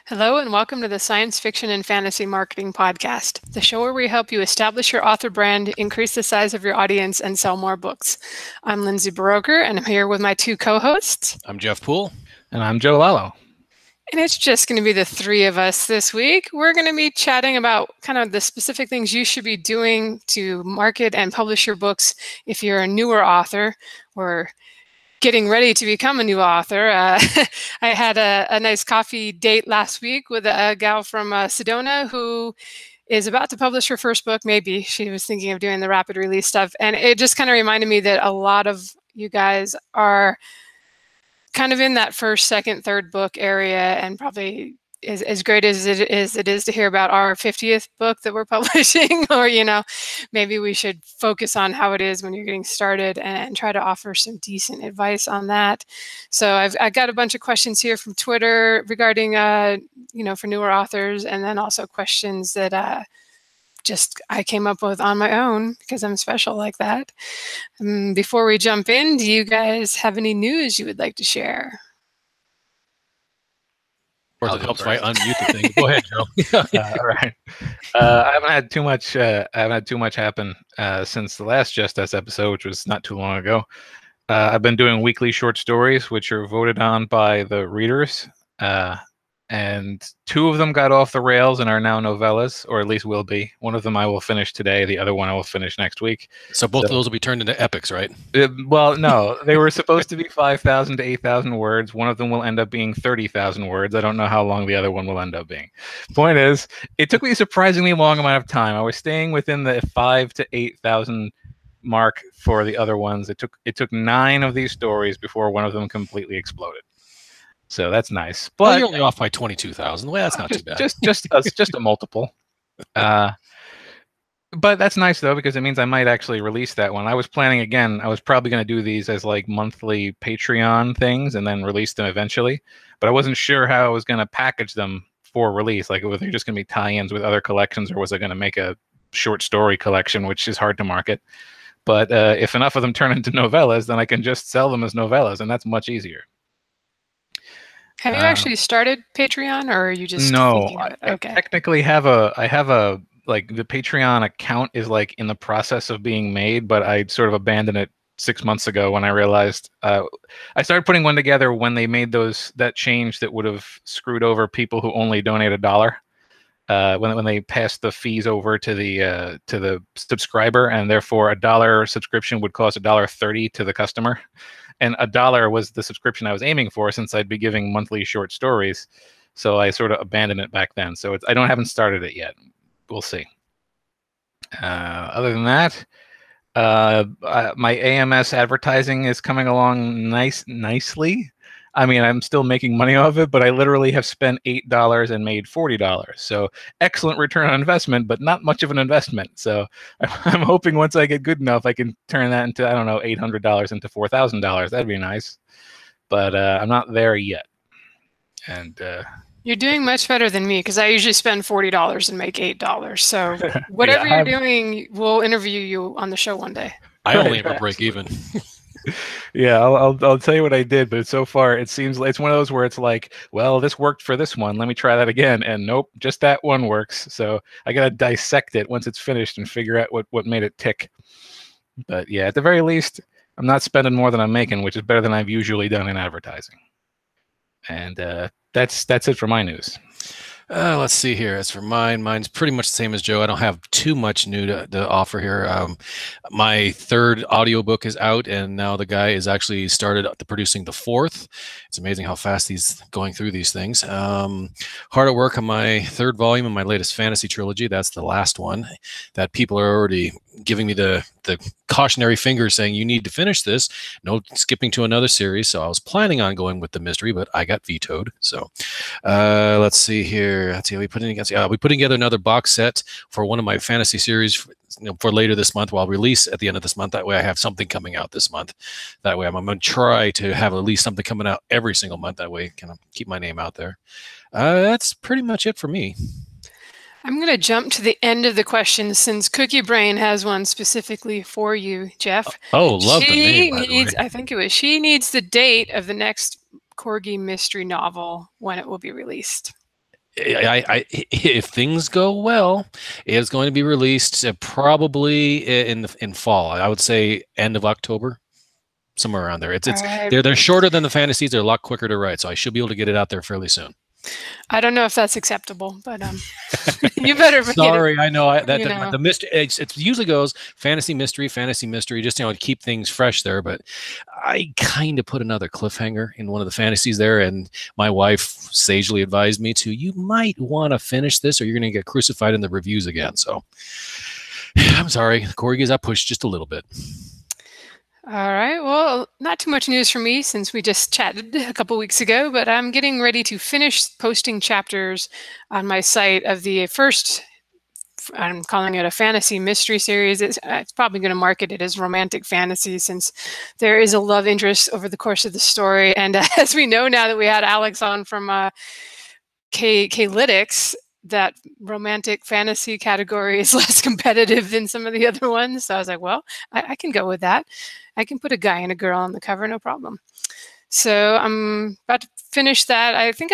Hello, and welcome to the Science Fiction and Fantasy Marketing Podcast, the show where we help you establish your author brand, increase the size of your audience, and sell more books. I'm Lindsay Baroker, and I'm here with my two co-hosts. I'm Jeff Poole. And I'm Joe Lalo. And it's just going to be the three of us this week. We're going to be chatting about kind of the specific things you should be doing to market and publish your books if you're a newer author or getting ready to become a new author. I had a nice coffee date last week with a gal from Sedona who is about to publish her first book. Maybe she was thinking of doing the rapid release stuff. And it just kind of reminded me that a lot of you guys are kind of in that first, second, third book area, and probably as great as it is to hear about our 50th book that we're publishing, or, maybe we should focus on how it is when you're getting started and try to offer some decent advice on that. So I've got a bunch of questions here from Twitter regarding, for newer authors, and then also questions that I came up with on my own because I'm special like that. Before we jump in, do you guys have any news you would like to share? Or it helps if I unmute the thing. Go ahead, Joe. All right. I haven't had too much happen since the last Just Us episode, which was not too long ago. I've been doing weekly short stories, which are voted on by the readers. And two of them got off the rails and are now novellas, or at least will be. One of them I will finish today. The other one I will finish next week. So both of those will be turned into epics, right? Well, no. They were supposed to be 5,000 to 8,000 words. One of them will end up being 30,000 words. I don't know how long the other one will end up being. Point is, it took me a surprisingly long amount of time. I was staying within the 5,000 to 8,000 mark for the other ones. It took 9 of these stories before one of them completely exploded. So that's nice, but you're only off by 22,000. Well, that's not too bad. Just a multiple. But that's nice though, because it means I might actually release that one. I was planning again. I was probably going to do these as like monthly Patreon things and then release them eventually. But I wasn't sure how I was going to package them for release. Like, were they just going to be tie-ins with other collections, or was I going to make a short story collection, which is hard to market? But if enough of them turn into novellas, then I can just sell them as novellas, and that's much easier. Have you actually started Patreon, or are you just no? Okay. I technically have a like the Patreon account is like in the process of being made, but I sort of abandoned it 6 months ago when I realized I started putting one together when they made that change that would have screwed over people who only donate $1. When they passed the fees over to the subscriber, and therefore $1 subscription would cost $1.30 to the customer. And $1 was the subscription I was aiming for, since I'd be giving monthly short stories. So I sort of abandoned it back then. So I haven't started it yet. We'll see. Other than that, my AMS advertising is coming along nicely. I mean, I'm still making money off it, but I literally have spent $8 and made $40. So excellent return on investment, but not much of an investment. So I'm hoping once I get good enough, I can turn that into, I don't know, $800 into $4,000. That'd be nice. But I'm not there yet. And you're doing much better than me, because I usually spend $40 and make $8. So whatever you're doing, we'll interview you on the show one day. I only ever break even. Yeah, I'll tell you what I did, but so far it seems like it's one of those where it's like, well, this worked for this one, let me try that again, and nope, just that one works. So I gotta dissect it once it's finished and figure out what made it tick. But yeah, at the very least, I'm not spending more than I'm making, which is better than I've usually done in advertising. And that's it for my news. Let's see here. As for mine's pretty much the same as Joe. I don't have too much new to offer here. My third audiobook is out, and now the guy is actually started producing the fourth. It's amazing how fast he's going through these things. Hard at work on my third volume of my latest fantasy trilogy. That's the last one that people are already giving me the cautionary finger saying you need to finish this. No skipping to another series. So I was planning on going with the mystery, but I got vetoed. So let's see here. Let's see. We putting together another box set for one of my fantasy series for later this month. Well, I'll release at the end of this month. That way I have something coming out this month. That way I'm going to try to have at least something coming out every single month. That way I can keep my name out there. That's pretty much it for me. I'm going to jump to the end of the question, since Cookie Brain has one specifically for you, Jeff. Oh, love the name, by the way. I think it was, she needs the date of the next Corgi mystery novel, when it will be released. If things go well, it's going to be released probably in fall. I would say end of October, somewhere around there. All right. They're shorter than the fantasies. They're a lot quicker to write, so I should be able to get it out there fairly soon. I don't know if that's acceptable, but you better. Sorry, I know the mystery. It usually goes fantasy mystery, just to keep things fresh there. But I kind of put another cliffhanger in one of the fantasies there, and my wife sagely advised me you might want to finish this, or you're going to get crucified in the reviews again. So I'm sorry, Corgi is pushed just a little bit. All right. Well, not too much news for me since we just chatted a couple weeks ago, but I'm getting ready to finish posting chapters on my site of the first, I'm calling it a fantasy mystery series. It's probably going to market it as romantic fantasy since there is a love interest over the course of the story. And as we know now that we had Alex on from K-Lytics, that romantic fantasy category is less competitive than some of the other ones. So I was like, well, I can go with that. I can put a guy and a girl on the cover, no problem. So I'm about to finish that. I think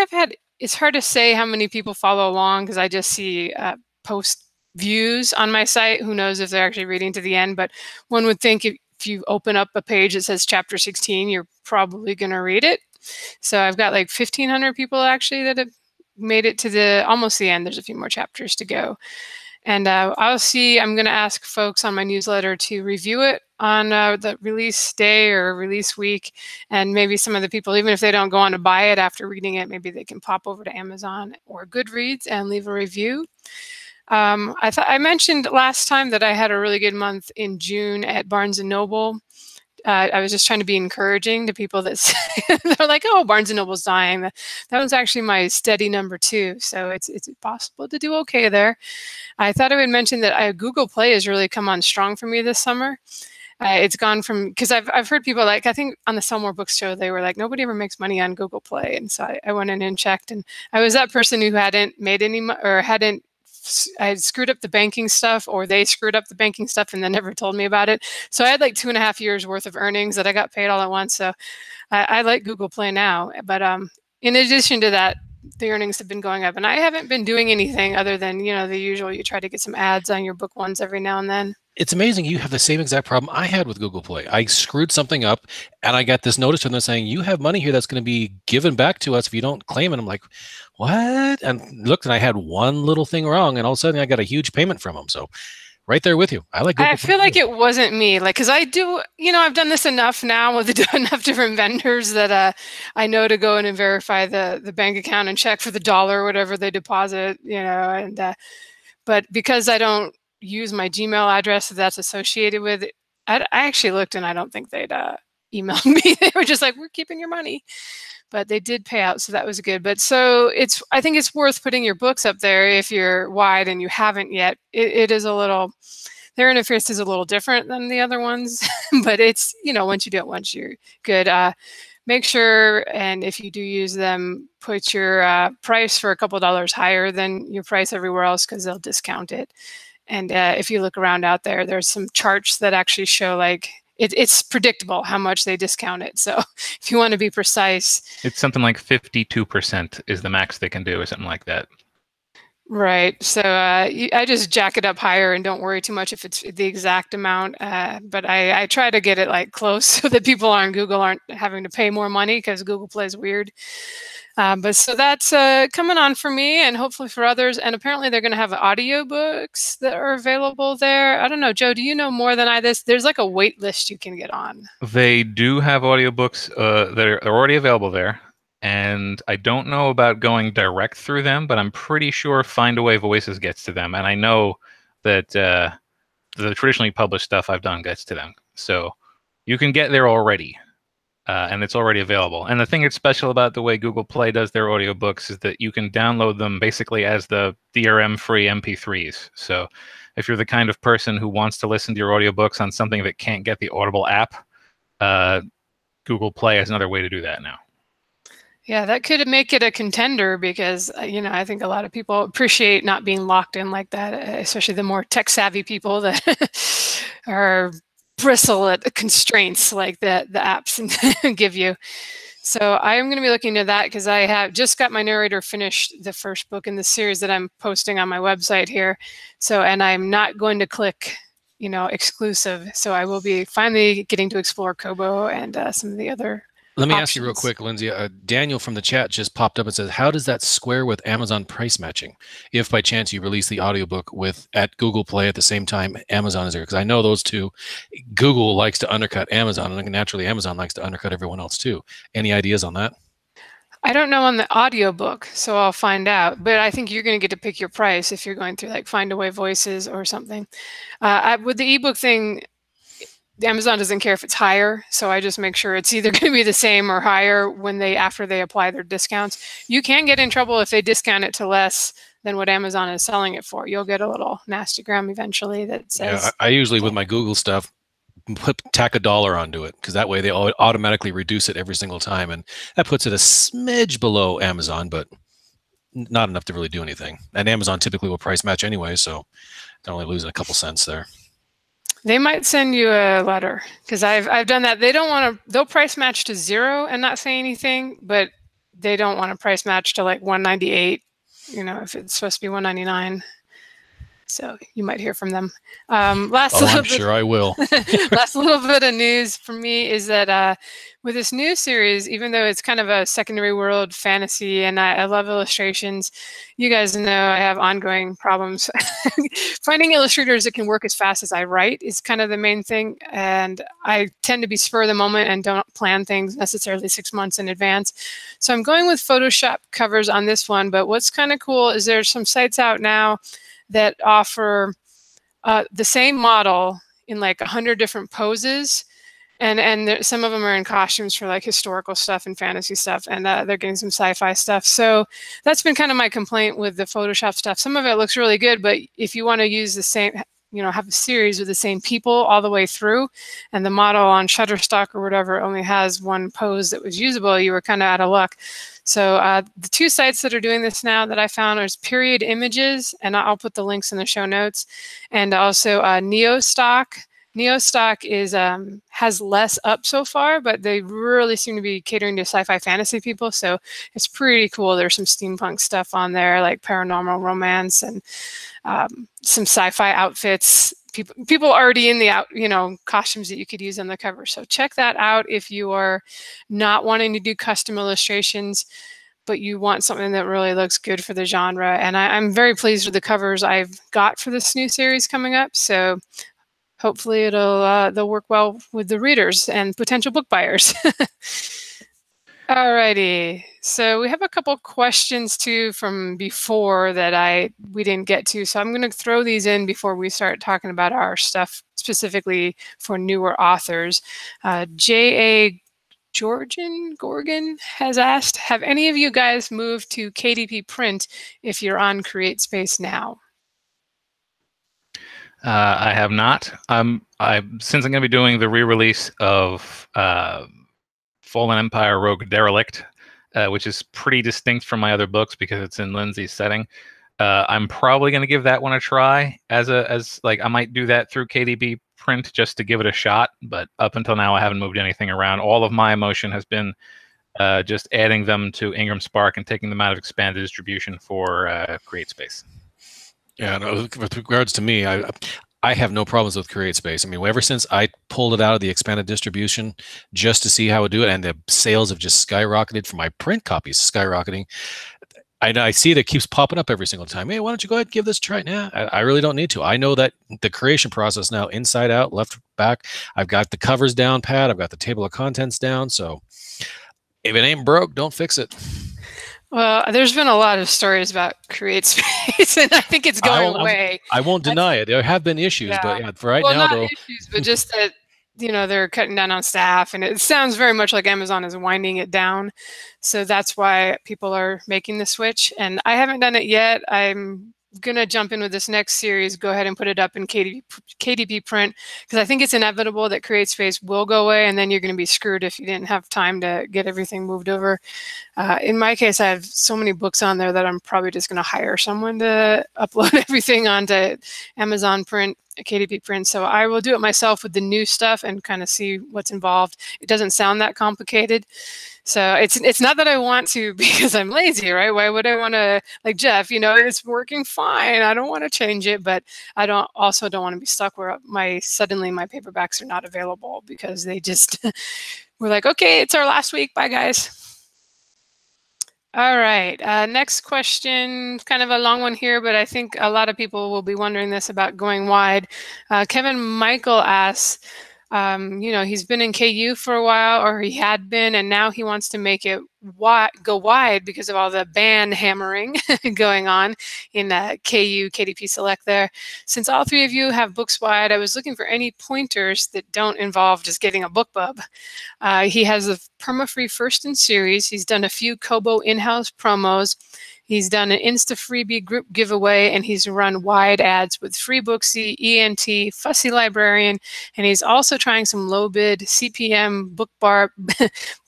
it's hard to say how many people follow along because I just see post views on my site. Who knows if they're actually reading to the end, but one would think if you open up a page that says chapter 16, you're probably going to read it. So I've got like 1,500 people actually that have made it to almost the end. There's a few more chapters to go. And I'm going to ask folks on my newsletter to review it on the release day or release week. And maybe some of the people, even if they don't go on to buy it after reading it, maybe they can pop over to Amazon or Goodreads and leave a review. I mentioned last time that I had a really good month in June at Barnes & Noble. I was just trying to be encouraging to people that they're like, oh, Barnes & Noble's dying. That was actually my steady number 2. So it's possible to do okay there. I thought I would mention that Google Play has really come on strong for me this summer. It's gone from, because I've heard people I think on the Sell More Books show, they were like, nobody ever makes money on Google Play. And so I went in and checked, and I was that person who hadn't made any or hadn't I had screwed up the banking stuff, or they screwed up the banking stuff and then never told me about it. So I had like 2.5 years worth of earnings that I got paid all at once. So I like Google Play now. But in addition to that, the earnings have been going up, and I haven't been doing anything other than, the usual. You try to get some ads on your book ones every now and then. It's amazing. You have the same exact problem I had with Google Play. I screwed something up, and I got this notice from them saying, you have money here that's going to be given back to us if you don't claim it. I'm like, what? And looked, and I had one little thing wrong, and all of a sudden I got a huge payment from them. So right there with you. I like Google Play. I feel like it wasn't me, because I do, I've done this enough now with enough different vendors that I know to go in and verify the bank account and check for the dollar or whatever they deposit, and but because I don't use my Gmail address that's associated with it, I actually looked, and I don't think they'd emailed me. They were just like, we're keeping your money. But they did pay out, so that was good. But so I think it's worth putting your books up there if you're wide and you haven't yet. It is a little, their interface is a little different than the other ones, but it's, once you do it once, you're good. Make sure, and if you do use them, put your price for a couple dollars higher than your price everywhere else, because they'll discount it. And if you look around out there, there's some charts that actually show it's predictable how much they discount it. So if you want to be precise, it's something like 52% is the max they can do, or something like that. Right. So I just jack it up higher and don't worry too much if it's the exact amount. But I try to get it close so that people on Google aren't having to pay more money, because Google Play is weird. But so that's coming on for me, and hopefully for others. And apparently they're going to have audiobooks that are available there. I don't know, Joe, do you know more than I this? There's like a wait list you can get on. They do have audiobooks that are already available there. And I don't know about going direct through them, but I'm pretty sure Findaway Voices gets to them. And I know that the traditionally published stuff I've done gets to them. So you can get there already. And it's already available. And the thing that's special about the way Google Play does their audiobooks is that you can download them basically as the DRM-free MP3s. So if you're the kind of person who wants to listen to your audiobooks on something that can't get the Audible app, Google Play has another way to do that now. Yeah, that could make it a contender, because, I think a lot of people appreciate not being locked in like that, especially the more tech-savvy people that are bristle at constraints like the apps give you. So I'm going to be looking at that because I have just got my narrator finished the first book in the series that I'm posting on my website here. So, and I'm not going to click, exclusive. So I will be finally getting to explore Kobo and some of the other Let me options. ask you real quick, Lindsay. Daniel from the chat just popped up and says, how does that square with Amazon price matching? If by chance you release the audiobook at Google Play at the same time Amazon is there? Because I know those two, Google likes to undercut Amazon, and naturally Amazon likes to undercut everyone else too. Any ideas on that? I don't know on the audiobook, so I'll find out. But I think you're going to get to pick your price if you're going through like Findaway Voices or something. With the ebook thing, Amazon doesn't care if it's higher, so I just make sure it's either going to be the same or higher after they apply their discounts. You can get in trouble if they discount it to less than what Amazon is selling it for. You'll get a little nastygram eventually that says. Yeah, I usually with my Google stuff tack $1 onto it, because that way they automatically reduce it every single time, and that puts it a smidge below Amazon, but not enough to really do anything. And Amazon typically will price match anyway, so they're only losing a couple cents there. They might send you a letter because I've done that. They don't want to. They'll price match to 0 and not say anything, but they don't want to price match to like 198. If it's supposed to be 199. So you might hear from them. I'm sure I will. Last little bit of news for me is that with this new series, even though it's kind of a secondary world fantasy and I love illustrations, you guys know I have ongoing problems. Finding illustrators that can work as fast as I write is kind of the main thing. And I tend to be spur of the moment and don't plan things necessarily 6 months in advance. So I'm going with Photoshop covers on this one. But what's kind of cool is there's some sites out now that offer the same model in like 100 different poses. And some of them are in costumes for like historical stuff and fantasy stuff, and they're getting some sci-fi stuff. So that's been kind of my complaint with the Photoshop stuff. Some of it looks really good, but if you want to use the same, have a series with the same people all the way through, and the model on Shutterstock or whatever only has one pose that was usable, you were kind of out of luck. So the two sites that are doing this now that I found is Period Images, and I'll put the links in the show notes, and also Neostock. Neostock has less up so far, but they really seem to be catering to sci-fi fantasy people, so it's pretty cool. There's some steampunk stuff on there, like paranormal romance and some sci-fi outfits. People already in the costumes that you could use on the cover. So check that out if you are not wanting to do custom illustrations, but you want something that really looks good for the genre. And I'm very pleased with the covers I've got for this new series coming up. So hopefully they'll work well with the readers and potential book buyers. Alrighty, so we have a couple questions too from before that we didn't get to, so I'm going to throw these in before we start talking about our stuff specifically for newer authors. J.A. Gorgon has asked, have any of you guys moved to KDP print if you're on CreateSpace now? I have not. Since I'm going to be doing the re-release of Fallen Empire Rogue Derelict, which is pretty distinct from my other books because it's in Lindsay's setting. I'm probably going to give that one a try I might do that through KDP print just to give it a shot. But up until now, I haven't moved anything around. All of my emotion has been just adding them to Ingram Spark and taking them out of expanded distribution for CreateSpace. Yeah, no, with regards to me, I have no problems with CreateSpace. I mean, ever since I pulled it out of the expanded distribution just to see how it would do it, and the sales have just skyrocketed for my print copies, skyrocketing. I see it keeps popping up every single time. Hey, why don't you go ahead and give this a try? Nah, I really don't need to. I know that the creation process now, inside out, left, back, I've got the covers down pat, I've got the table of contents down. So if it ain't broke, don't fix it. Well, there's been a lot of stories about CreateSpace, and I think it's going away. I won't deny it. There have been issues, but yeah, for right now, not though, issues, but just that they're cutting down on staff, and it sounds very much like Amazon is winding it down. So that's why people are making the switch. And I haven't done it yet. I'm gonna jump in with this next series, go ahead and put it up in KDP print, because I think it's inevitable that CreateSpace will go away, and then you're going to be screwed if you didn't have time to get everything moved over. In my case, I have so many books on there that I'm probably just going to hire someone to upload everything onto Amazon print. KDP print. So I will do it myself with the new stuff and kind of see what's involved. It doesn't sound that complicated. So it's not that I want to because I'm lazy, right? Why would I want to, like Jeff, it's working fine. I don't want to change it, but I don't want to be stuck where suddenly my paperbacks are not available because they just we're like, okay, it's our last week. Bye, guys. All right, next question, kind of a long one here, but I think a lot of people will be wondering this about going wide. Kevin Michael asks, he's been in KU for a while, or he had been, and now he wants to make it go wide because of all the band hammering going on in KU, KDP Select there. Since all three of you have books wide, I was looking for any pointers that don't involve just getting a BookBub. He has the perma-free first in series. He's done a few Kobo in-house promos. He's done an Insta freebie group giveaway, and he's run wide ads with FreeBooksy, ENT, Fussy Librarian, and he's also trying some low bid CPM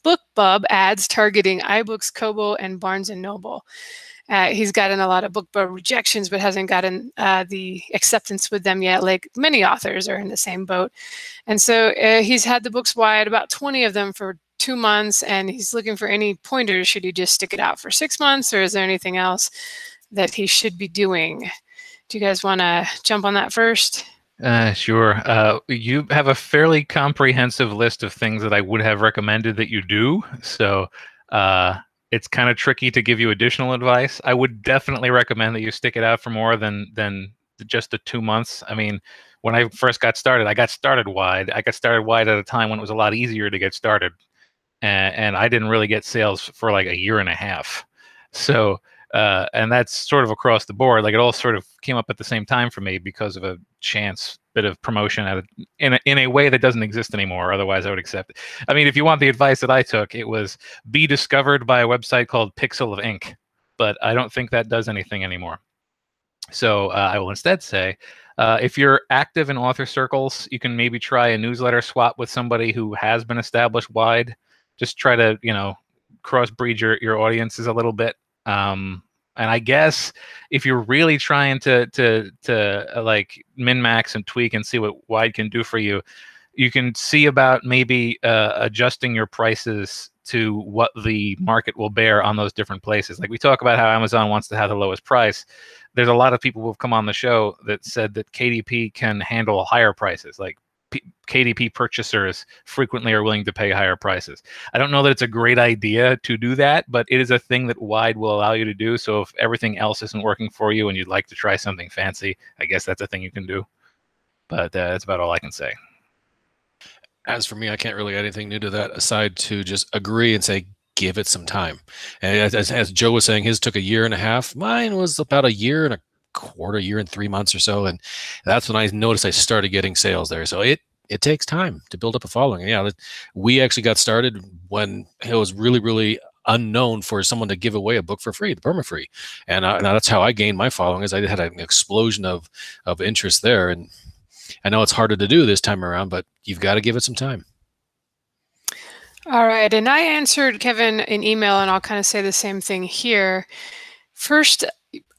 BookBub ads targeting iBooks, Kobo, and Barnes & Noble. He's gotten a lot of BookBub rejections, but hasn't gotten the acceptance with them yet, like many authors are in the same boat. And so he's had the books wide, about 20 of them for 2 months, and he's looking for any pointers. Should he just stick it out for 6 months, or is there anything else that he should be doing? Do you guys want to jump on that first? Sure. You have a fairly comprehensive list of things that I would have recommended that you do. So it's kind of tricky to give you additional advice. I would definitely recommend that you stick it out for more than just the 2 months. I mean, when I first got started, I got started wide. I got started wide at a time when it was a lot easier to get started. And I didn't really get sales for like a year and a half. So, and that's sort of across the board. Like it all sort of came up at the same time for me because of a chance bit of promotion in a way that doesn't exist anymore. Otherwise, I would accept it. I mean, if you want the advice that I took, it was be discovered by a website called Pixel of Ink. But I don't think that does anything anymore. So I will instead say, if you're active in author circles, you can maybe try a newsletter swap with somebody who has been established wide. Just try to, crossbreed your audiences a little bit. And I guess if you're really trying to like min-max and tweak and see what wide can do for you, you can see about maybe adjusting your prices to what the market will bear on those different places. Like we talk about how Amazon wants to have the lowest price. There's a lot of people who have come on the show that said that KDP can handle higher prices. Like KDP purchasers frequently are willing to pay higher prices. I don't know that it's a great idea to do that, but it is a thing that wide will allow you to do. So if everything else isn't working for you and you'd like to try something fancy, I guess that's a thing you can do. But that's about all I can say. As for me, I can't really add anything new to that aside to just agree and say, give it some time. And as Joe was saying, his took a year and a half. Mine was about a year and a quarter, year and 3 months or so. And that's when I noticed I started getting sales there. So it takes time to build up a following. And yeah, we actually got started when it was really, really unknown for someone to give away a book for free, the perma-free. And that's how I gained my following, is I had an explosion of interest there. And I know it's harder to do this time around, but you've got to give it some time. All right, and I answered Kevin in email, and I'll kind of say the same thing here. First,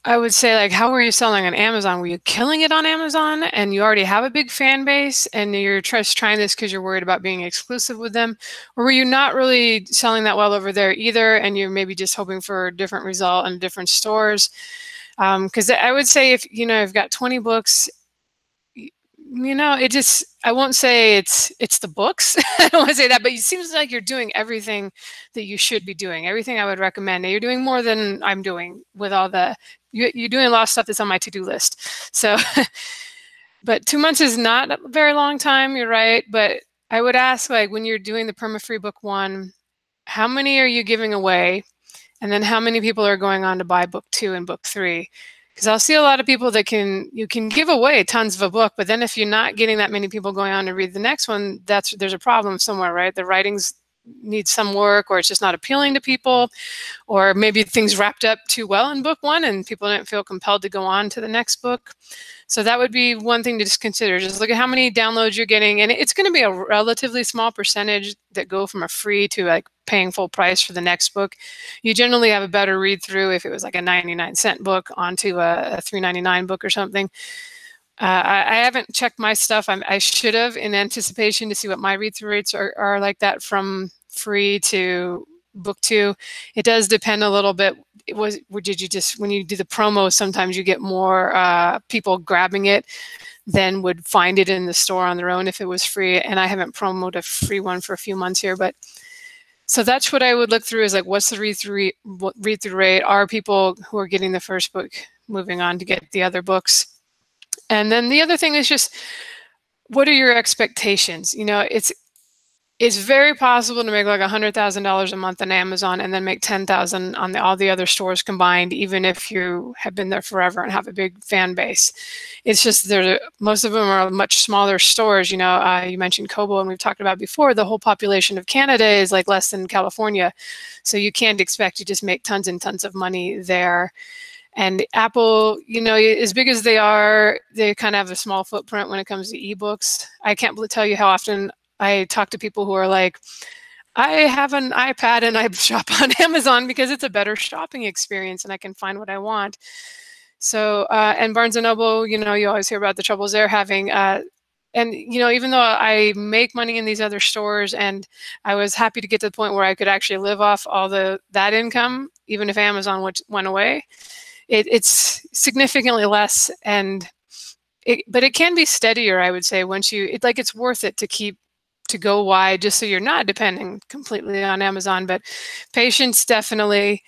I would say, like, how were you selling on Amazon? Were you killing it on Amazon and you already have a big fan base and you're just trying this because you're worried about being exclusive with them? Or were you not really selling that well over there either, and you're maybe just hoping for a different result in different stores? Because I would say if, you've got 20 books, I won't say it's the books. I don't want to say that, but it seems like you're doing everything that you should be doing, everything I would recommend. Now, you're doing more than I'm doing with all you're doing a lot of stuff that's on my to-do list. So, but 2 months is not a very long time, you're right. But I would ask, like, when you're doing the perma-free book 1, how many are you giving away? And then how many people are going on to buy book 2 and book 3? Because I'll see a lot of people that you can give away tons of a book, but then if you're not getting that many people going on to read the next one, there's a problem somewhere, right? The writings need some work, or it's just not appealing to people, or maybe things wrapped up too well in book 1 and people didn't feel compelled to go on to the next book. So that would be one thing to just consider. Just look at how many downloads you're getting, and it's going to be a relatively small percentage that go from a free to like paying full price for the next book. You generally have a better read through if it was like a 99-cent book onto a $3.99 book or something. I haven't checked my stuff. I should have, in anticipation to see what my read-through rates are like that from free to book 2. It does depend a little bit. Did you just, when you do the promo, sometimes you get more people grabbing it than would find it in the store on their own if it was free. And I haven't promoted a free one for a few months here, but so that's what I would look through, is like, what's the read-through rate? Are people who are getting the first book moving on to get the other books? And then the other thing is just, what are your expectations? You know, it's very possible to make like $100,000 a month on Amazon and then make 10,000 on all the other stores combined, even if you have been there forever and have a big fan base. It's just most of them are much smaller stores. You know, you mentioned Kobo, and we've talked about before, the whole population of Canada is like less than California. So you can't expect to just make tons and tons of money there. And Apple, you know, as big as they are, they kind of have a small footprint when it comes to ebooks. I can't tell you how often I talk to people who are like, I have an iPad and I shop on Amazon because it's a better shopping experience and I can find what I want. So, and Barnes & Noble, you know, you always hear about the troubles they're having. And, you know, even though I make money in these other stores, and I was happy to get to the point where I could actually live off all that income, even if Amazon went away, it's significantly less. And but it can be steadier, I would say, once it's worth it to go wide, just so you're not depending completely on Amazon. But patience, definitely.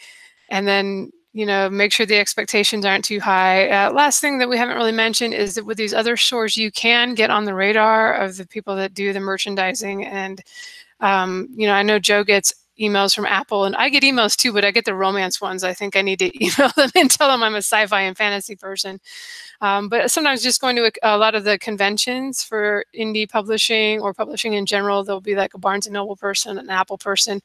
And then, you know, make sure the expectations aren't too high. Last thing that we haven't really mentioned is that with these other stores, you can get on the radar of the people that do the merchandising. And, you know, I know Joe gets emails from Apple, and I get emails too, but I get the romance ones. I think I need to email them and tell them I'm a sci-fi and fantasy person. But sometimes just going to a lot of the conventions for indie publishing or publishing in general, there'll be like a Barnes & Noble person, an Apple person.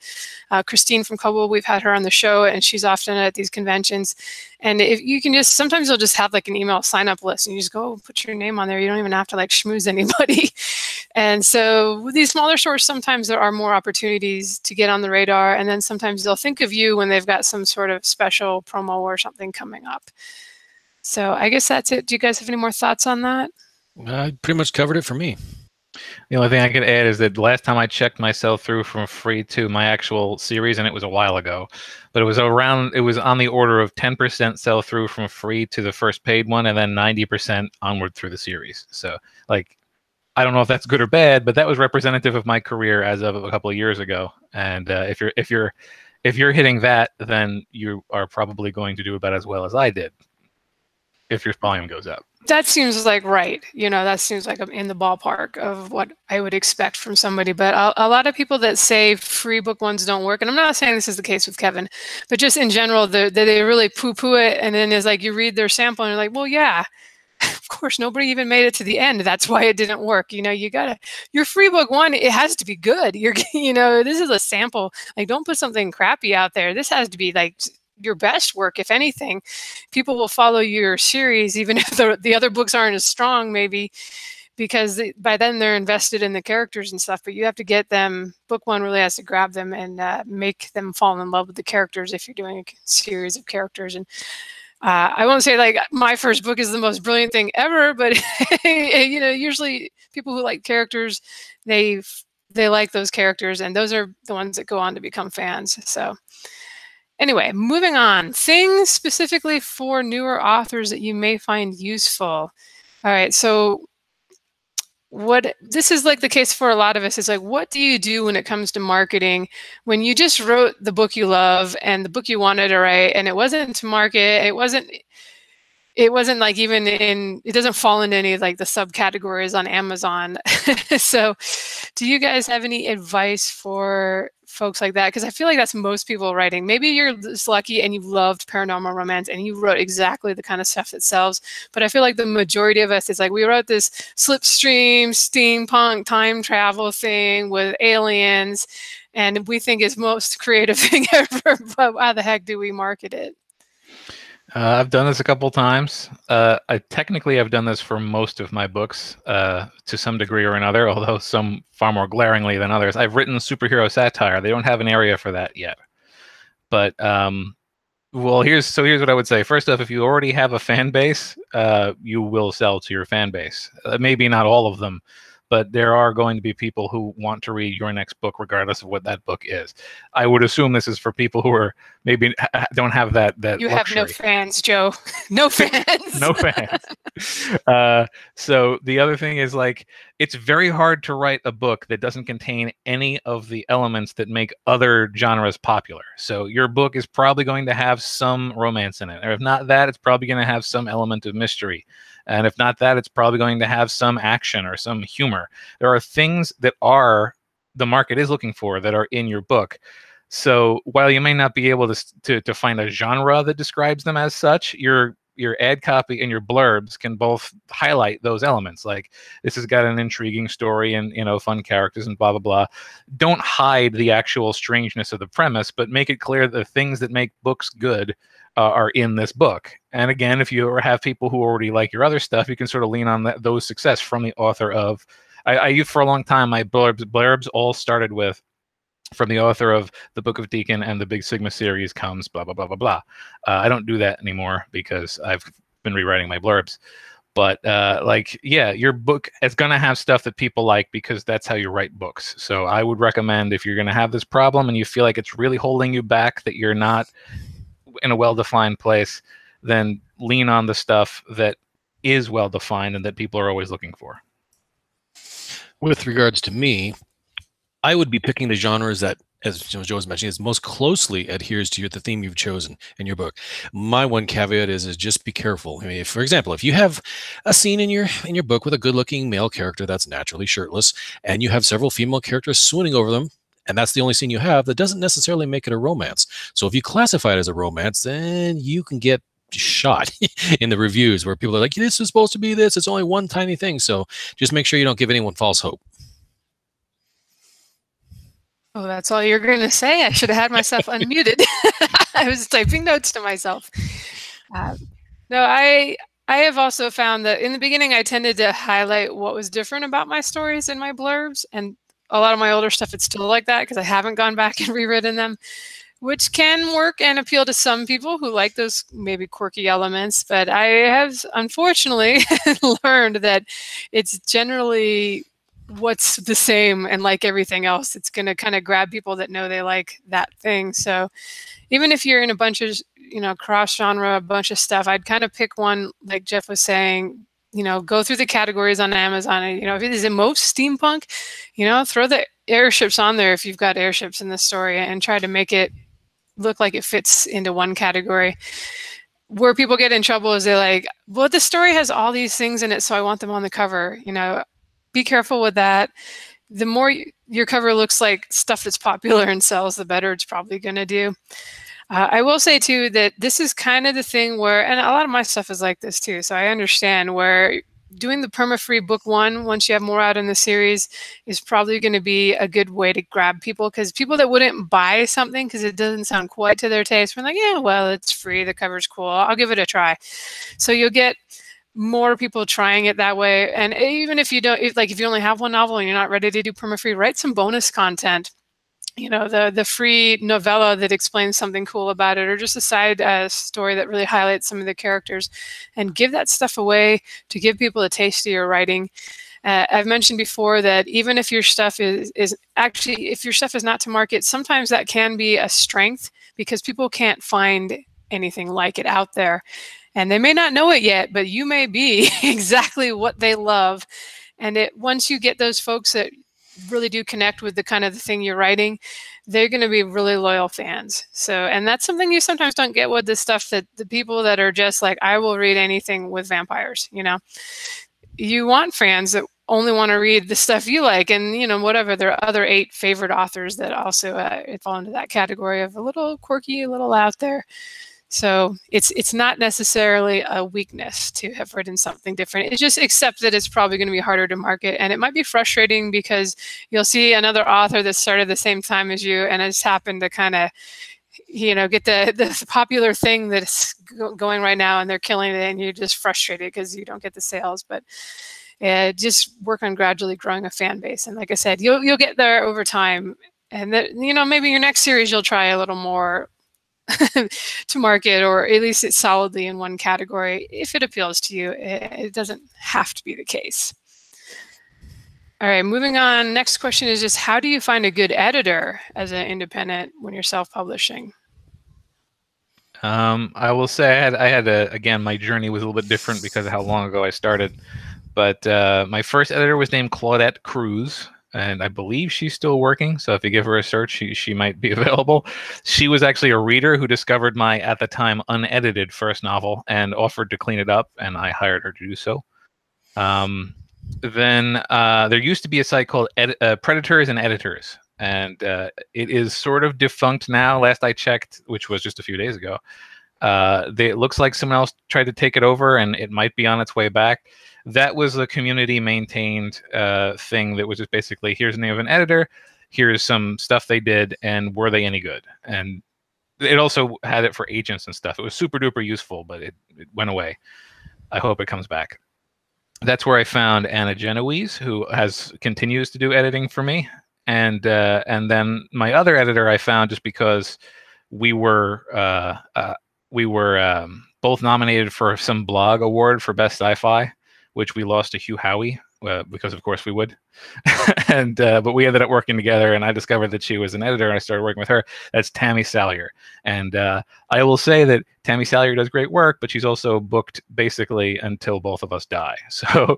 Christine from Kobo, we've had her on the show, and she's often at these conventions. And if you can just, sometimes you'll just have like an email sign-up list, and you just go put your name on there. You don't even have to like schmooze anybody. And so with these smaller stores, sometimes there are more opportunities to get on the radar. And then sometimes they'll think of you when they've got some sort of special promo or something coming up. So I guess that's it. Do you guys have any more thoughts on that? I pretty much covered it for me. The only thing I could add is that last time I checked myself through from free to my actual series, and it was a while ago, but it was on the order of 10% sell through from free to the first paid one, and then 90% onward through the series. So, like, I don't know if that's good or bad, but that was representative of my career as of a couple of years ago. And if you're hitting that, then you are probably going to do about as well as I did if your volume goes up. That seems like right. You know, that seems like I'm in the ballpark of what I would expect from somebody. But a lot of people that say free book ones don't work, and I'm not saying this is the case with Kevin, but just in general, they really poo-poo it. And then it's like you read their sample and you're like, well, yeah, of course, nobody even made it to the end. That's why it didn't work. You know, your free book one, it has to be good. You know, this is a sample. Like, don't put something crappy out there. This has to be like your best work. If anything, people will follow your series, even if the other books aren't as strong, maybe, because by then they're invested in the characters and stuff. But you have to get them. Book one really has to grab them and make them fall in love with the characters if you're doing a series of characters. And I won't say like my first book is the most brilliant thing ever, but you know, usually people who like characters, they like those characters, and those are the ones that go on to become fans. So anyway, moving on. Things specifically for newer authors that you may find useful. All right, so this is like the case for a lot of us, is like, what do you do when it comes to marketing when you just wrote the book you love and the book you wanted to write, and it wasn't to market, it wasn't like even it doesn't fall into any of like the subcategories on Amazon. So do you guys have any advice for folks like that? Because I feel like that's most people writing. Maybe you're just lucky and you loved paranormal romance and you wrote exactly the kind of stuff that sells. But I feel like the majority of us is like, we wrote this slipstream, steampunk, time travel thing with aliens, and we think it's most creative thing ever, but how the heck do we market it? I've done this a couple times. I technically have done this for most of my books to some degree or another, although some far more glaringly than others. I've written superhero satire. They don't have an area for that yet. But Well, here's what I would say. First off, if you already have a fan base, you will sell to your fan base. Maybe not all of them, but there are going to be people who want to read your next book, regardless of what that book is. I would assume this is for people who are maybe don't have that You luxury. have no fans, Joe. No fans. No fans. So the other thing is, like, it's very hard to write a book that doesn't contain any of the elements that make other genres popular. So your book is probably going to have some romance in it, or if not that, it's probably going to have some element of mystery. And if not that, it's probably going to have some action or some humor. There are things that the market is looking for that are in your book. So while you may not be able to find a genre that describes them as such, your ad copy and your blurbs can both highlight those elements. Like, this has got an intriguing story and, you know, fun characters and blah blah blah. Don't hide the actual strangeness of the premise, but make it clear the things that make books good are in this book. And again, if you have people who already like your other stuff, you can sort of lean on those success from the author of. I used for a long time, my blurbs all started with, from the author of the Book of Deacon and the Big Sigma series comes blah blah blah blah blah. I don't do that anymore because I've been rewriting my blurbs. But like, yeah, your book is going to have stuff that people like because that's how you write books. So I would recommend, if you're going to have this problem and you feel like it's really holding you back, that you're not in a well-defined place, then lean on the stuff that is well-defined and that people are always looking for. With regards to me, I would be picking the genres that, as Joe was mentioning, is most closely adheres to the theme you've chosen in your book. My one caveat is just be careful. I mean, if, for example, if you have a scene in your book with a good-looking male character that's naturally shirtless, and you have several female characters swooning over them, and that's the only scene you have, that doesn't necessarily make it a romance. So if you classify it as a romance, then you can get shot in the reviews where people are like, this is supposed to be this, it's only one tiny thing. So just make sure you don't give anyone false hope. Oh, that's all you're going to say? I should have had myself unmuted. I was typing notes to myself. No, I have also found that in the beginning, I tended to highlight what was different about my stories in my blurbs. And a lot of my older stuff, it's still like that because I haven't gone back and rewritten them, which can work and appeal to some people who like those maybe quirky elements. But I have, unfortunately, learned that it's generally what's the same, and like everything else, it's going to kind of grab people that know they like that thing. So even if you're in a bunch of, you know, cross genre, a bunch of stuff, I'd kind of pick one, like Jeff was saying, you know, go through the categories on Amazon. And, you know, if it is in most steampunk, you know, throw the airships on there if you've got airships in the story and try to make it look like it fits into one category. Where people get in trouble is they're like, well, the story has all these things in it, so I want them on the cover. You know, be careful with that. The more your cover looks like stuff that's popular and sells, the better it's probably going to do. I will say, too, that this is kind of the thing where, and a lot of my stuff is like this, too, so I understand, where doing the perma-free book one, once you have more out in the series, is probably going to be a good way to grab people, because people that wouldn't buy something because it doesn't sound quite to their taste, we're like, yeah, well, it's free, the cover's cool, I'll give it a try. So you'll get more people trying it that way. And even if you don't, if you only have one novel and you're not ready to do perma-free, write some bonus content. You know, the free novella that explains something cool about it, or just a side story that really highlights some of the characters, and give that stuff away to give people a taste of your writing. I've mentioned before that even if your stuff is actually, if your stuff is not to market, sometimes that can be a strength because people can't find anything like it out there. And they may not know it yet, but you may be exactly what they love. And once you get those folks that really do connect with the kind of the thing you're writing, they're going to be really loyal fans. So, and that's something you sometimes don't get with the stuff that the people that are just like, I will read anything with vampires, you know. You want fans that only want to read the stuff you like, and, you know, whatever, there are other 8 favorite authors that also fall into that category of a little quirky, a little out there. So it's not necessarily a weakness to have written something different. It's just accept that it's probably going to be harder to market. And it might be frustrating because you'll see another author that started the same time as you and has happened to kind of, you know, get the popular thing that's going right now and they're killing it, and you're just frustrated because you don't get the sales. But just work on gradually growing a fan base. And like I said, you'll get there over time. And that, you know, maybe your next series you'll try a little more to market, or at least it's solidly in one category. If it appeals to you, it doesn't have to be the case. All right, moving on. Next question is just, how do you find a good editor as an independent when you're self-publishing? I will say again, my journey was a little bit different because of how long ago I started. But my first editor was named Claudette Cruz, and I believe she's still working. So if you give her a search, she might be available. She was actually a reader who discovered my, at the time, unedited first novel and offered to clean it up, and I hired her to do so. Then there used to be a site called Predators and Editors, and it is sort of defunct now. Last I checked, which was just a few days ago, it looks like someone else tried to take it over, and it might be on its way back. That was a community-maintained thing that was just basically, here's the name of an editor, here's some stuff they did, and were they any good? And it also had it for agents and stuff. It was super duper useful, but it went away. I hope it comes back. That's where I found Anna Genoese, who continues to do editing for me. And then my other editor I found just because we were both nominated for some blog award for best sci-fi, which we lost to Hugh Howey, because of course we would. And but we ended up working together, and I discovered that she was an editor, and I started working with her. That's Tammy Salyer. And I will say that Tammy Salyer does great work, but she's also booked basically until both of us die. So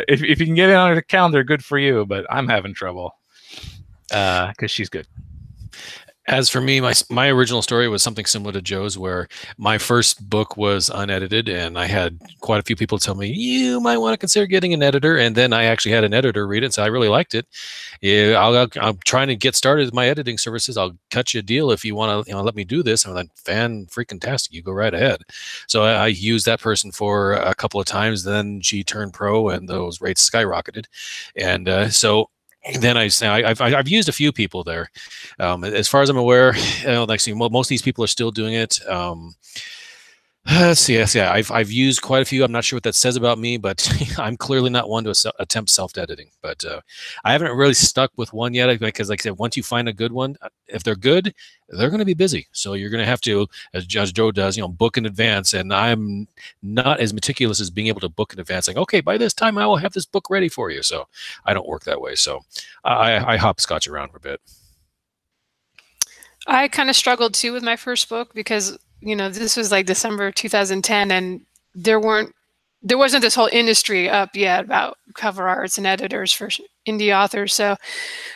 if you can get it on her calendar, good for you, but I'm having trouble because she's good. As for me, my original story was something similar to Joe's, where my first book was unedited, and I had quite a few people tell me, you might want to consider getting an editor. And then I actually had an editor read it, so I really liked it. Yeah, I'm trying to get started with my editing services. I'll cut you a deal if you want to let me do this. I'm like, fan-freaking-tastic. You go right ahead. So I used that person for a couple of times. Then she turned pro, and those rates skyrocketed. And so then I've used a few people there. As far as I'm aware, most of these people are still doing it. Let's see. I've used quite a few. I'm not sure what that says about me, but I'm clearly not one to attempt self-editing. But I haven't really stuck with one yet, because, like I said, once you find a good one, if they're good, they're going to be busy. So you're going to have to, as Joe does, book in advance. And I'm not as meticulous as being able to book in advance. Like, okay, by this time I will have this book ready for you. So I don't work that way. So I hopscotch around for a bit. I kind of struggled too with my first book because, this was like December 2010, and there wasn't this whole industry up yet about cover arts and editors for indie authors. So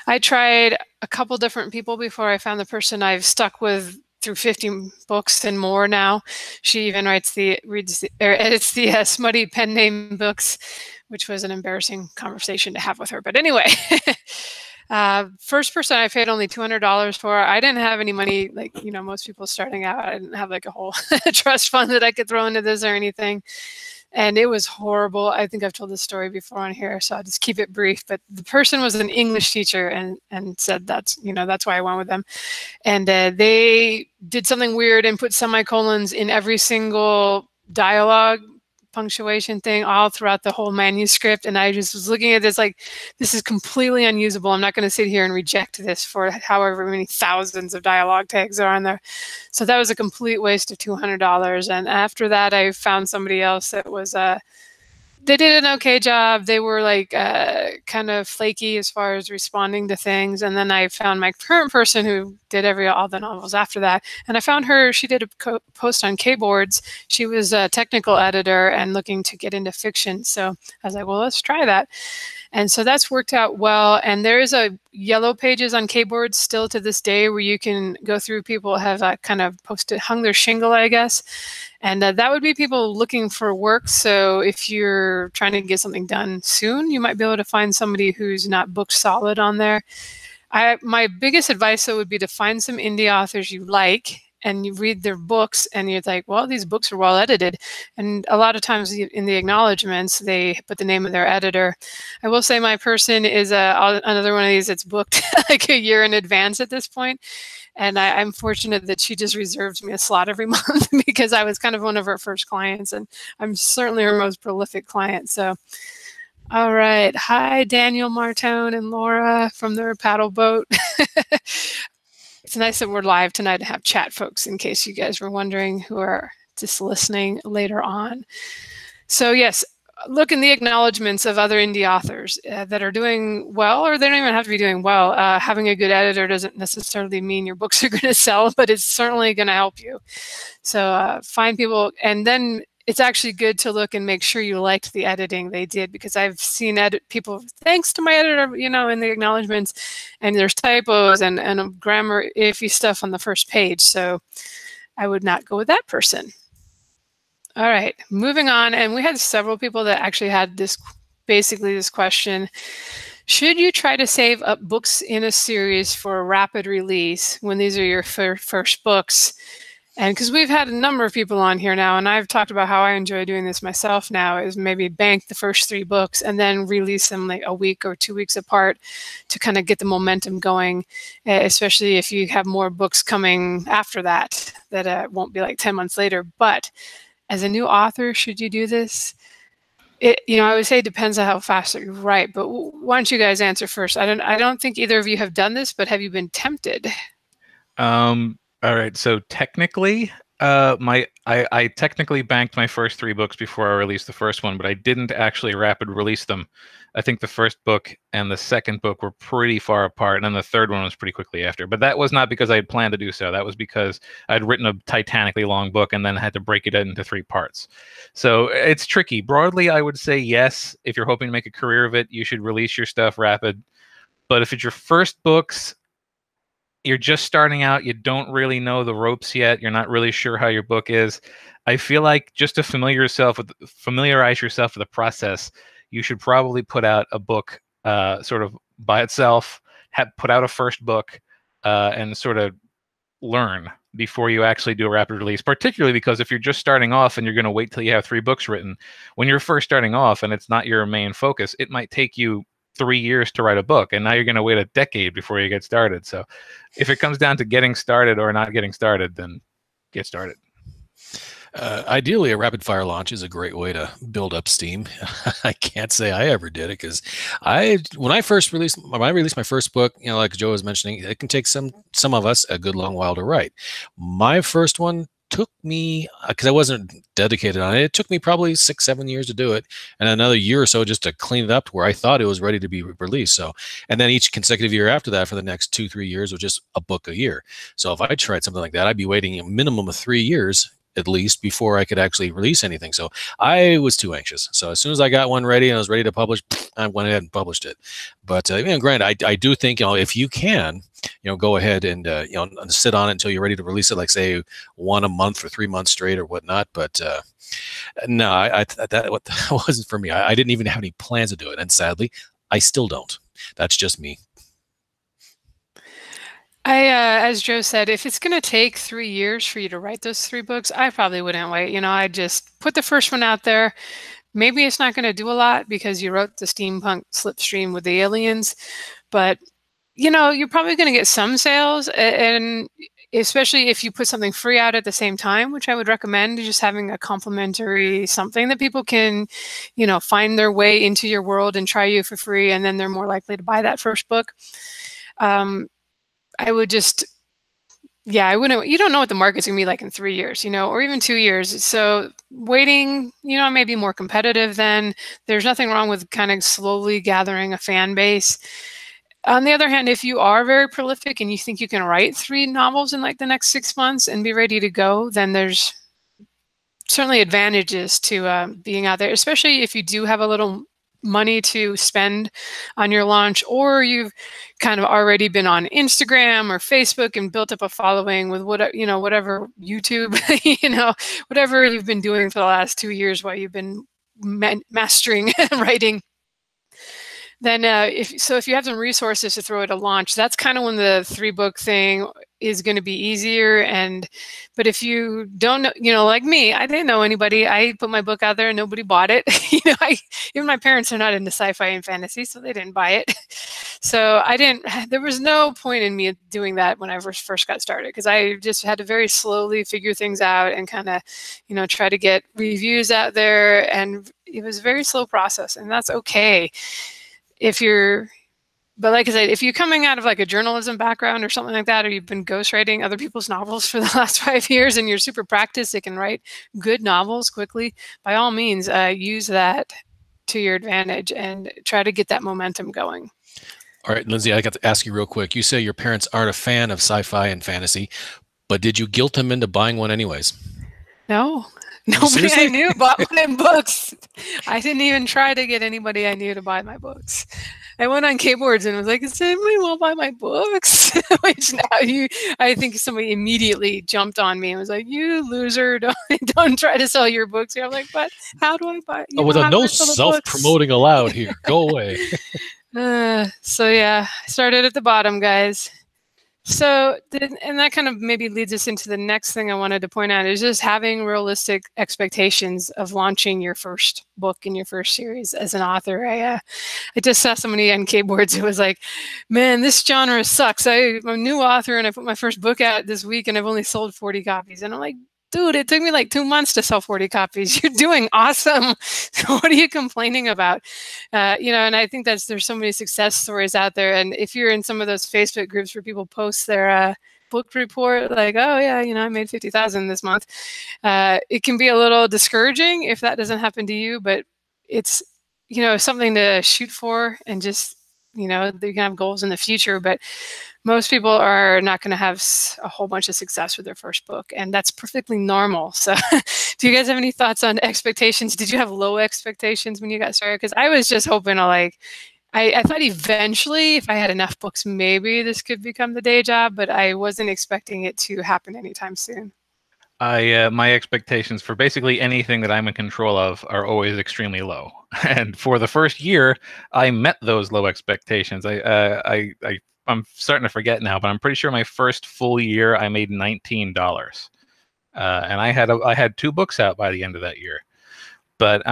I tried a couple different people before I found the person I've stuck with through 50 books and more now. She even edits the smutty pen name books, which was an embarrassing conversation to have with her. But anyway, first person I paid only $200 for. I didn't have any money, like, most people starting out. I didn't have like a whole trust fund that I could throw into this or anything. And it was horrible. I think I've told this story before on here, so I'll just keep it brief. But the person was an English teacher and said that's why I went with them. And they did something weird and put semicolons in every single dialogue punctuation thing all throughout the whole manuscript. And I just was looking at this like, this is completely unusable. I'm not going to sit here and reject this for however many thousands of dialogue tags are on there. So that was a complete waste of $200. And after that, I found somebody else that was, they did an okay job. They were like kind of flaky as far as responding to things. And then I found my current person who did all the novels after that. And I found her, she did a post on Kboards. She was a technical editor and looking to get into fiction. So I was like, well, let's try that. And so that's worked out well. And there is a yellow pages on Kboards still to this day where you can go through. People have kind of hung their shingle, I guess. And that would be people looking for work. So if you're trying to get something done soon, you might be able to find somebody who's not booked solid on there. My biggest advice, though, would be to find some indie authors you like, and you read their books, and you're like, well, these books are well edited. And a lot of times in the acknowledgments, they put the name of their editor. I will say my person is another one of these that's booked like a year in advance at this point. And I'm fortunate that she just reserves me a slot every month because I was kind of one of her first clients, and I'm certainly her most prolific client. So, all right. Hi, Daniel Martone and Laura from their paddle boat. it's nice that we're live tonight and have chat folks in case you guys were wondering who are just listening later on. So yes, look in the acknowledgments of other indie authors that are doing well, or they don't even have to be doing well. Having a good editor doesn't necessarily mean your books are going to sell, but it's certainly going to help you. So find people, and then it's actually good to look and make sure you liked the editing they did, because I've seen people, thanks to my editor, you know, in the acknowledgments, and there's typos and grammar iffy stuff on the first page. So I would not go with that person. All right, moving on. And we had several people that actually had basically this question. Should you try to save up books in a series for a rapid release when these are your first books? And because we've had a number of people on here now, and I've talked about how I enjoy doing this myself now, is maybe bank the first 3 books and then release them like a week or 2 weeks apart to kind of get the momentum going, especially if you have more books coming after that, that won't be like 10 months later. But as a new author, should you do this? I would say it depends on how fast you write, but why don't you guys answer first? I don't think either of you have done this, but have you been tempted? All right, so technically, I technically banked my first 3 books before I released the first one, but I didn't actually rapid release them. I think the first book and the second book were pretty far apart, and then the third one was pretty quickly after. But that was not because I had planned to do so. That was because I'd written a titanically long book and then had to break it into 3 parts. So it's tricky. Broadly, I would say yes. If you're hoping to make a career of it, you should release your stuff rapid. But if it's your first books, you're just starting out, you don't really know the ropes yet, you're not really sure how your book is, I feel like just to familiarize yourself with the process, you should probably put out a book sort of by itself, put out a first book, and sort of learn before you actually do a rapid release, particularly because if you're just starting off and you're going to wait till you have 3 books written, when you're first starting off and it's not your main focus, it might take you 3 years to write a book, and now you're going to wait a decade before you get started. So if it comes down to getting started or not getting started, then get started. Ideally, a rapid fire launch is a great way to build up steam. I can't say I ever did it, because when I released my first book, like Joe was mentioning, it can take some of us a good long while to write. My first one took me, because I wasn't dedicated on it, it took me probably 6-7 years to do it, and another year or so just to clean it up to where I thought it was ready to be released. So, and then each consecutive year after that for the next 2-3 years was just a book a year. So if I tried something like that, I'd be waiting a minimum of 3 years at least before I could actually release anything. So I was too anxious. So as soon as I got one ready and I was ready to publish, I went ahead and published it. But granted, I do think, if you can, go ahead and sit on it until you're ready to release it, like say 1 a month for 3 months straight or whatnot. But no, that wasn't for me. I didn't even have any plans to do it, and sadly, I still don't. That's just me. As Joe said, if it's going to take 3 years for you to write those 3 books, I probably wouldn't wait. I'd just put the first one out there. Maybe it's not going to do a lot because you wrote the steampunk slipstream with the aliens, but you're probably going to get some sales, and especially if you put something free out at the same time, which I would recommend, just having a complimentary something that people can, find their way into your world and try you for free, and then they're more likely to buy that first book. I would just, I wouldn't, you don't know what the market's gonna be like in 3 years, or even 2 years. So waiting, may be more competitive then. There's nothing wrong with kind of slowly gathering a fan base. On the other hand, if you are very prolific and you think you can write 3 novels in like the next 6 months and be ready to go, then there's certainly advantages to being out there, especially if you do have a little money to spend on your launch, or you've kind of already been on Instagram or Facebook and built up a following with whatever YouTube, whatever you've been doing for the last 2 years while you've been mastering writing. Then if you have some resources to throw at a launch, that's kind of when the 3-book thing is going to be easier. But if you don't know, like me, I didn't know anybody. I put my book out there and nobody bought it. Even my parents are not into sci-fi and fantasy, so they didn't buy it. So there was no point in me doing that when I first got started, because I just had to very slowly figure things out and kind of, try to get reviews out there. And it was a very slow process, and that's okay. If you're But like I said, if you're coming out of like a journalism background or something like that, or you've been ghostwriting other people's novels for the last 5 years and you're super practiced, it can write good novels quickly, by all means, use that to your advantage and try to get that momentum going. All right, Lindsay, I got to ask you real quick. You say your parents aren't a fan of sci-fi and fantasy, but did you guilt them into buying one anyways? No, nobody Seriously? I knew bought my books. I didn't even try to get anybody I knew to buy my books. I went on Kboards and was like, "Does anybody want to buy my books?" Which now I think somebody immediately jumped on me and was like, "You loser! Don't try to sell your books here." I'm like, "But how do I buy? Oh, with how do no I sell the books?" self-promoting allowed here. Go away. So yeah, I started at the bottom, guys. So, and that kind of maybe leads us into the next thing I wanted to point out is just having realistic expectations of launching your first book in your first series as an author. I just saw somebody on Kboards who was like, "Man, this genre sucks. I'm a new author and I put my first book out this week and I've only sold 40 copies." And I'm like, "Dude, it took me like 2 months to sell 40 copies. You're doing awesome. What are you complaining about?" And I think there's so many success stories out there. And if you're in some of those Facebook groups where people post their book report, like, "Oh yeah, I made 50,000 this month," it can be a little discouraging if that doesn't happen to you. But it's something to shoot for, and just you can have goals in the future. But most people are not going to have a whole bunch of success with their first book, and that's perfectly normal. So do you guys have any thoughts on expectations? Did you have low expectations when you got started? Because I was just hoping to I thought eventually if I had enough books, maybe this could become the day job, but I wasn't expecting it to happen anytime soon. My expectations for basically anything that I'm in control of are always extremely low. And for the first year, I met those low expectations. I'm starting to forget now, but I'm pretty sure my first full year I made $19, and I had 2 books out by the end of that year. But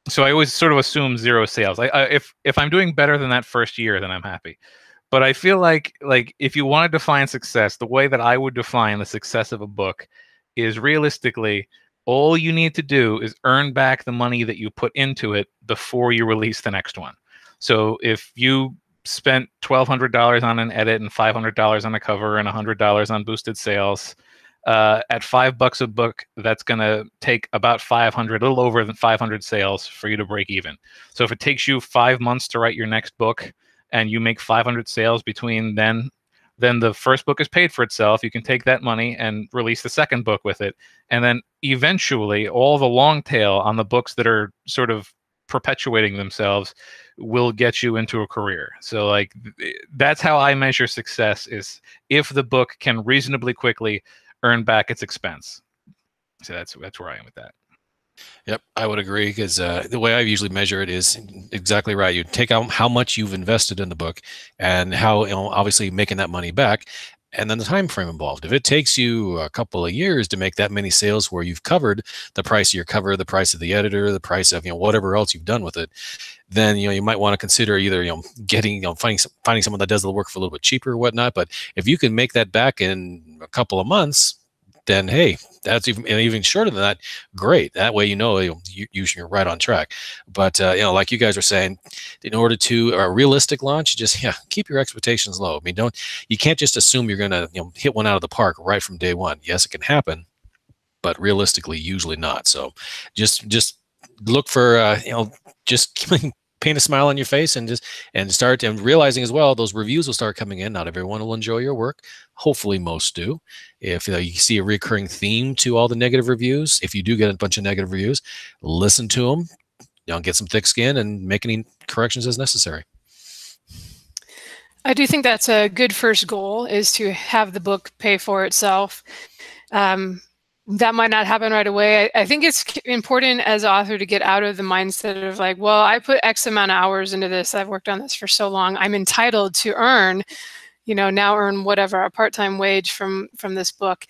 so I always sort of assume 0 sales. If I'm doing better than that first year, then I'm happy. But I feel like if you want to define success, the way that I would define the success of a book is realistically all you need to do is earn back the money that you put into it before you release the next one. So if you spent $1,200 on an edit and $500 on a cover and $100 on boosted sales, at $5 a book, that's going to take about 500, a little over than 500 sales for you to break even. So if it takes you 5 months to write your next book and you make 500 sales between then the first book is paid for itself. You can take that money and release the second book with it. And then eventually all the long tail on the books that are sort of perpetuating themselves will get you into a career. So that's how I measure success, is if the book can reasonably quickly earn back its expense. So that's where I am with that. Yep, I would agree, because the way I usually measure it is exactly right. You take out how much you've invested in the book and how, obviously making that money back, and then the time frame involved. If it takes you a couple of years to make that many sales where you've covered the price of your cover, the price of the editor, the price of whatever else you've done with it, then you might want to consider either getting finding someone that does the work for a little bit cheaper or whatnot. But if you can make that back in a couple of months, then hey, that's even shorter than that. Great. That way, you're right on track. But like you guys are saying, in order to a realistic launch, just keep your expectations low. I mean, you can't just assume you're going to hit one out of the park right from day one. Yes, it can happen, but realistically, usually not. So, just look for just paint a smile on your face and start realizing as well, those reviews will start coming in. Not everyone will enjoy your work. Hopefully most do. If you see a recurring theme to all the negative reviews, if you do get a bunch of negative reviews, listen to them, get some thick skin and make any corrections as necessary. I do think that's a good first goal, is to have the book pay for itself. That might not happen right away. I think it's important as an author to get out of the mindset of like, well, I put X amount of hours into this. I've worked on this for so long. I'm entitled to earn, now earn whatever, a part-time wage from this book.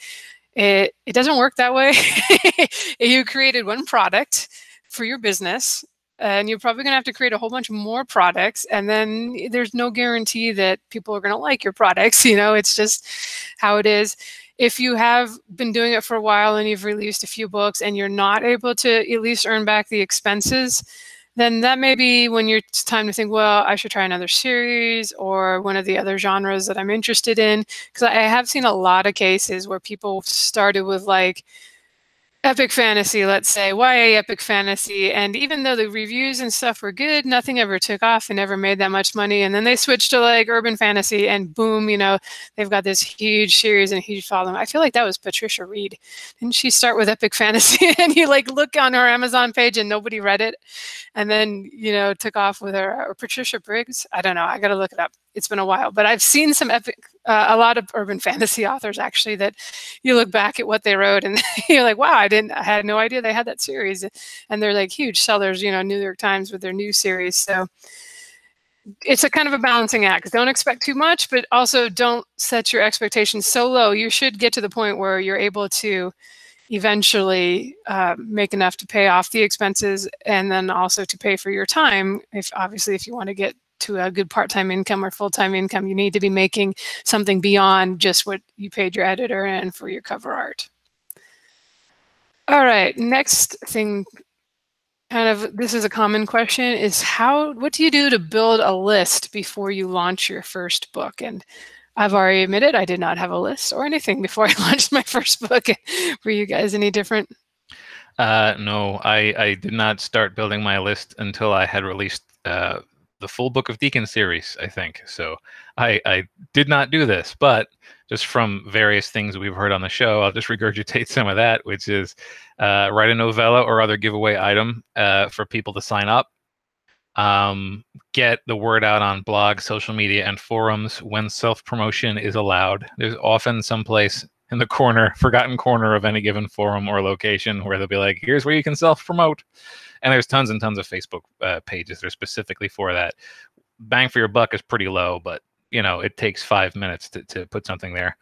It doesn't work that way. You created one product for your business, and you're probably going to have to create a whole bunch more products. And then there's no guarantee that people are going to like your products. It's just how it is. If you have been doing it for a while and you've released a few books and you're not able to at least earn back the expenses, then that may be when it's time to think, well, I should try another series or one of the other genres that I'm interested in. Because I have seen a lot of cases where people started with like epic fantasy, let's say, YA epic fantasy. And even though the reviews and stuff were good, nothing ever took off and never made that much money. And then they switched to like urban fantasy and boom, you know, they've got this huge series and huge following. I feel like that was Patricia Reed. Didn't she start with epic fantasy? And you like look on her Amazon page and nobody read it. And then, you know, took off with her, or Patricia Briggs. I don't know. I got to look it up. It's been a while, but I've seen some epic, a lot of urban fantasy authors actually that you look back at what they wrote and you're like, wow, I had no idea they had that series. And they're like huge sellers, you know, New York Times with their new series. So it's a kind of a balancing act. Don't expect too much, but also don't set your expectations so low. You should get to the point where you're able to eventually make enough to pay off the expenses and then also to pay for your time. Obviously, if you want to get to a good part-time income or full-time income, you need to be making something beyond just what you paid your editor and for your cover art. All right, next thing, this is a common question, is what do you do to build a list before you launch your first book? And I've already admitted I did not have a list or anything before I launched my first book. Were you guys any different? No, I did not start building my list until I had released the full Book of Deacon series, I think. So I did not do this, but just from various things we've heard on the show, I'll just regurgitate some of that, which is write a novella or other giveaway item for people to sign up. Get the word out on blogs, social media, and forums when self-promotion is allowed. There's often someplace in the corner, forgotten corner of any given forum or location where they'll be like, here's where you can self-promote. And there's tons and tons of Facebook pages that are specifically for that. Bang for your buck is pretty low, but you know, it takes 5 minutes to put something there.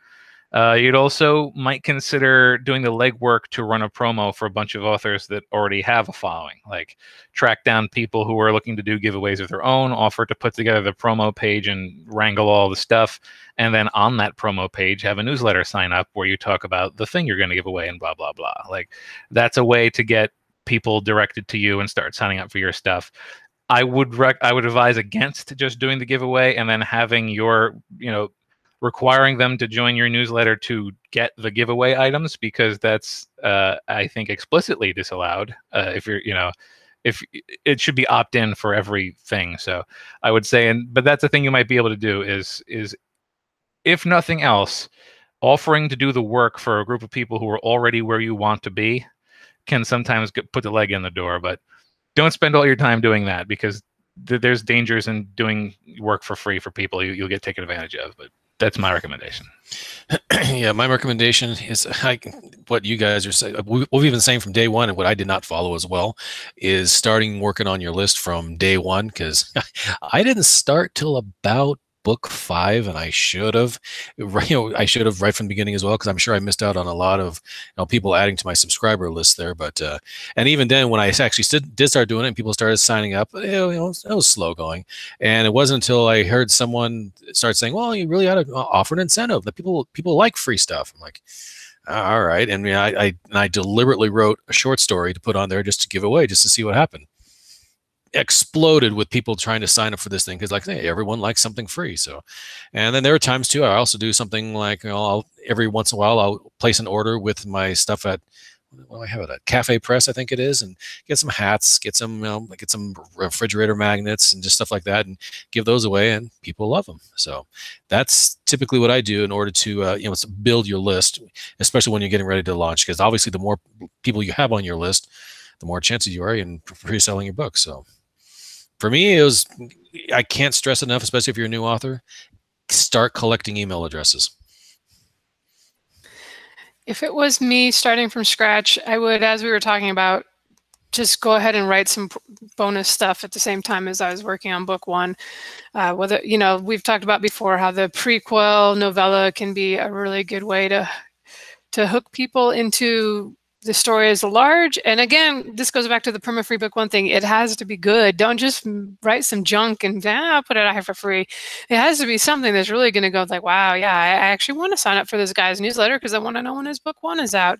You'd also might consider doing the legwork to run a promo for a bunch of authors that already have a following, like track down people who are looking to do giveaways of their own, offer to put together the promo page and wrangle all the stuff. And then on that promo page, have a newsletter sign up where you talk about the thing you're going to give away and blah, blah, blah. Like that's a way to get people directed to you and start signing up for your stuff. I would advise against just doing the giveaway and then having your, requiring them to join your newsletter to get the giveaway items, because that's I think explicitly disallowed. If it should be opt-in for everything. So I would say, but that's the thing you might be able to do is if nothing else, offering to do the work for a group of people who are already where you want to be can sometimes put the leg in the door. But don't spend all your time doing that, because there's dangers in doing work for free for people you'll get taken advantage of. But that's my recommendation. Yeah, my recommendation is what you guys are saying. We've been saying from day one, and what I did not follow as well, is starting working on your list from day one, because I didn't start till about book 5, and I should have, right from the beginning as well, because I'm sure I missed out on a lot of people adding to my subscriber list there. But and even then, when I actually did start doing it, and people started signing up, it was slow going. And it wasn't until I heard someone start saying, "Well, you really ought to offer an incentive. That people like free stuff." I'm like, all right. And I deliberately wrote a short story to put on there just to give away, just to see what happened. Exploded with people trying to sign up for this thing, because hey, everyone likes something free. So, and then there are times too, I also do something like, every once in a while I'll place an order with my stuff at, what do I have it at? Cafe Press, I think it is, and get some hats, get some refrigerator magnets and just stuff like that, and give those away, and people love them. So that's typically what I do in order to to build your list, especially when you're getting ready to launch, because obviously the more people you have on your list, the more chances you are in pre-selling your book. So for me, I can't stress enough, especially if you're a new author, start collecting email addresses. If it was me starting from scratch, I would, as we were talking about, just go ahead and write some bonus stuff at the same time as I was working on book 1. Whether, we've talked about before how the prequel novella can be a really good way to hook people into the story as large. And again, this goes back to the Perma Free Book 1 thing. It has to be good. Don't just write some junk and I'll put it out here for free. It has to be something that's really going to go like, wow, yeah, I actually want to sign up for this guy's newsletter because I want to know when his book 1 is out.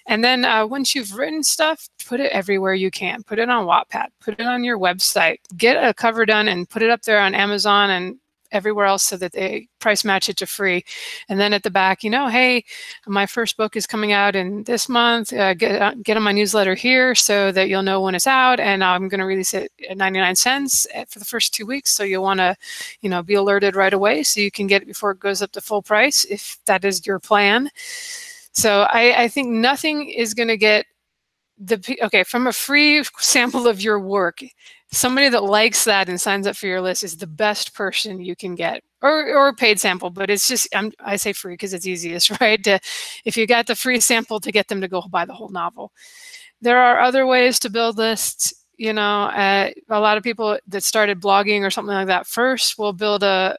And then once you've written stuff, put it everywhere you can. Put it on Wattpad, put it on your website, get a cover done and put it up there on Amazon and everywhere else so that they price match it to free. And then at the back, you know, hey, my first book is coming out in this month. Get on my newsletter here so that you'll know when it's out. And I'm going to release it at 99 cents for the first 2 weeks. So you'll want to, you know, be alerted right away so you can get it before it goes up to full price if that is your plan. So I think nothing is going to get from a free sample of your work, somebody that likes that and signs up for your list is the best person you can get, or a paid sample, but it's just, I say free because it's easiest, right? If you got the free sample, to get them to go buy the whole novel. There are other ways to build lists. You know, a lot of people that started blogging or something like that first will build got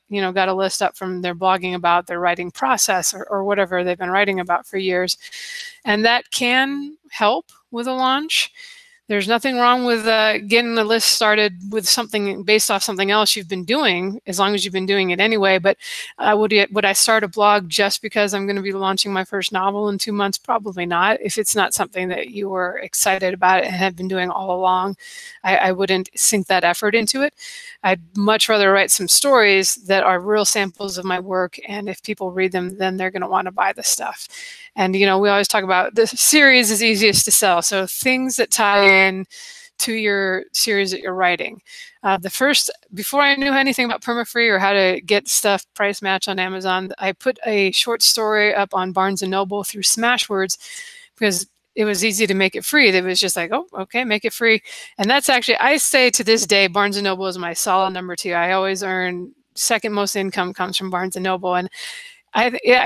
a list up from their blogging about their writing process or whatever they've been writing about for years. And that can help with a launch. There's nothing wrong with getting the list started with something based off something else you've been doing, as long as you've been doing it anyway. But would I start a blog just because I'm going to be launching my first novel in 2 months? Probably not. If it's not something that you were excited about and have been doing all along, I wouldn't sink that effort into it. I'd much rather write some stories that are real samples of my work, and if people read them, then they're going to want to buy the stuff. And, you know, we always talk about the series is easiest to sell. So things that tie in to your series that you're writing. Before I knew anything about permafree or how to get stuff price match on Amazon, I put a short story up on Barnes & Noble through Smashwords because it was easy to make it free. It was just like, oh, okay, make it free. And that's actually, I say to this day, Barnes & Noble is my solid number 2. I always earn second most income comes from Barnes & Noble. And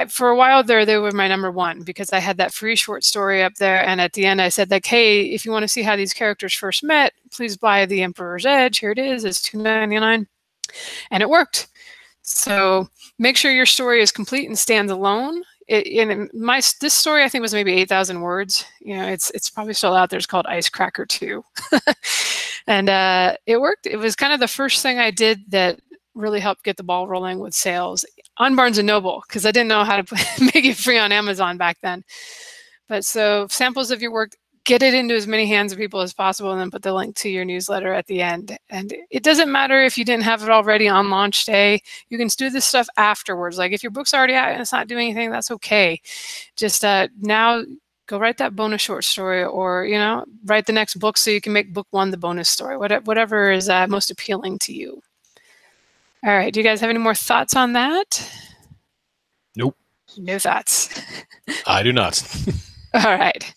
for a while there, they were my number 1 because I had that free short story up there. And at the end, I said, like, hey, if you want to see how these characters first met, please buy The Emperor's Edge. Here it is. It's $2.99. And it worked. So make sure your story is complete and stands alone. This story, I think, was maybe 8,000 words. You know, it's probably still out there. It's called Icecracker 2. And it worked. It was kind of the first thing I did that really helped get the ball rolling with sales on Barnes & Noble, because I didn't know how to make it free on Amazon back then. But so samples of your work, get it into as many hands of people as possible, and then put the link to your newsletter at the end. And it doesn't matter if you didn't have it already on launch day. You can do this stuff afterwards. Like if your book's already out and it's not doing anything, that's okay. Just now go write that bonus short story, or, you know, write the next book so you can make book 1 the bonus story, whatever is most appealing to you. All right. Do you guys have any more thoughts on that? Nope. No thoughts. I do not. All right.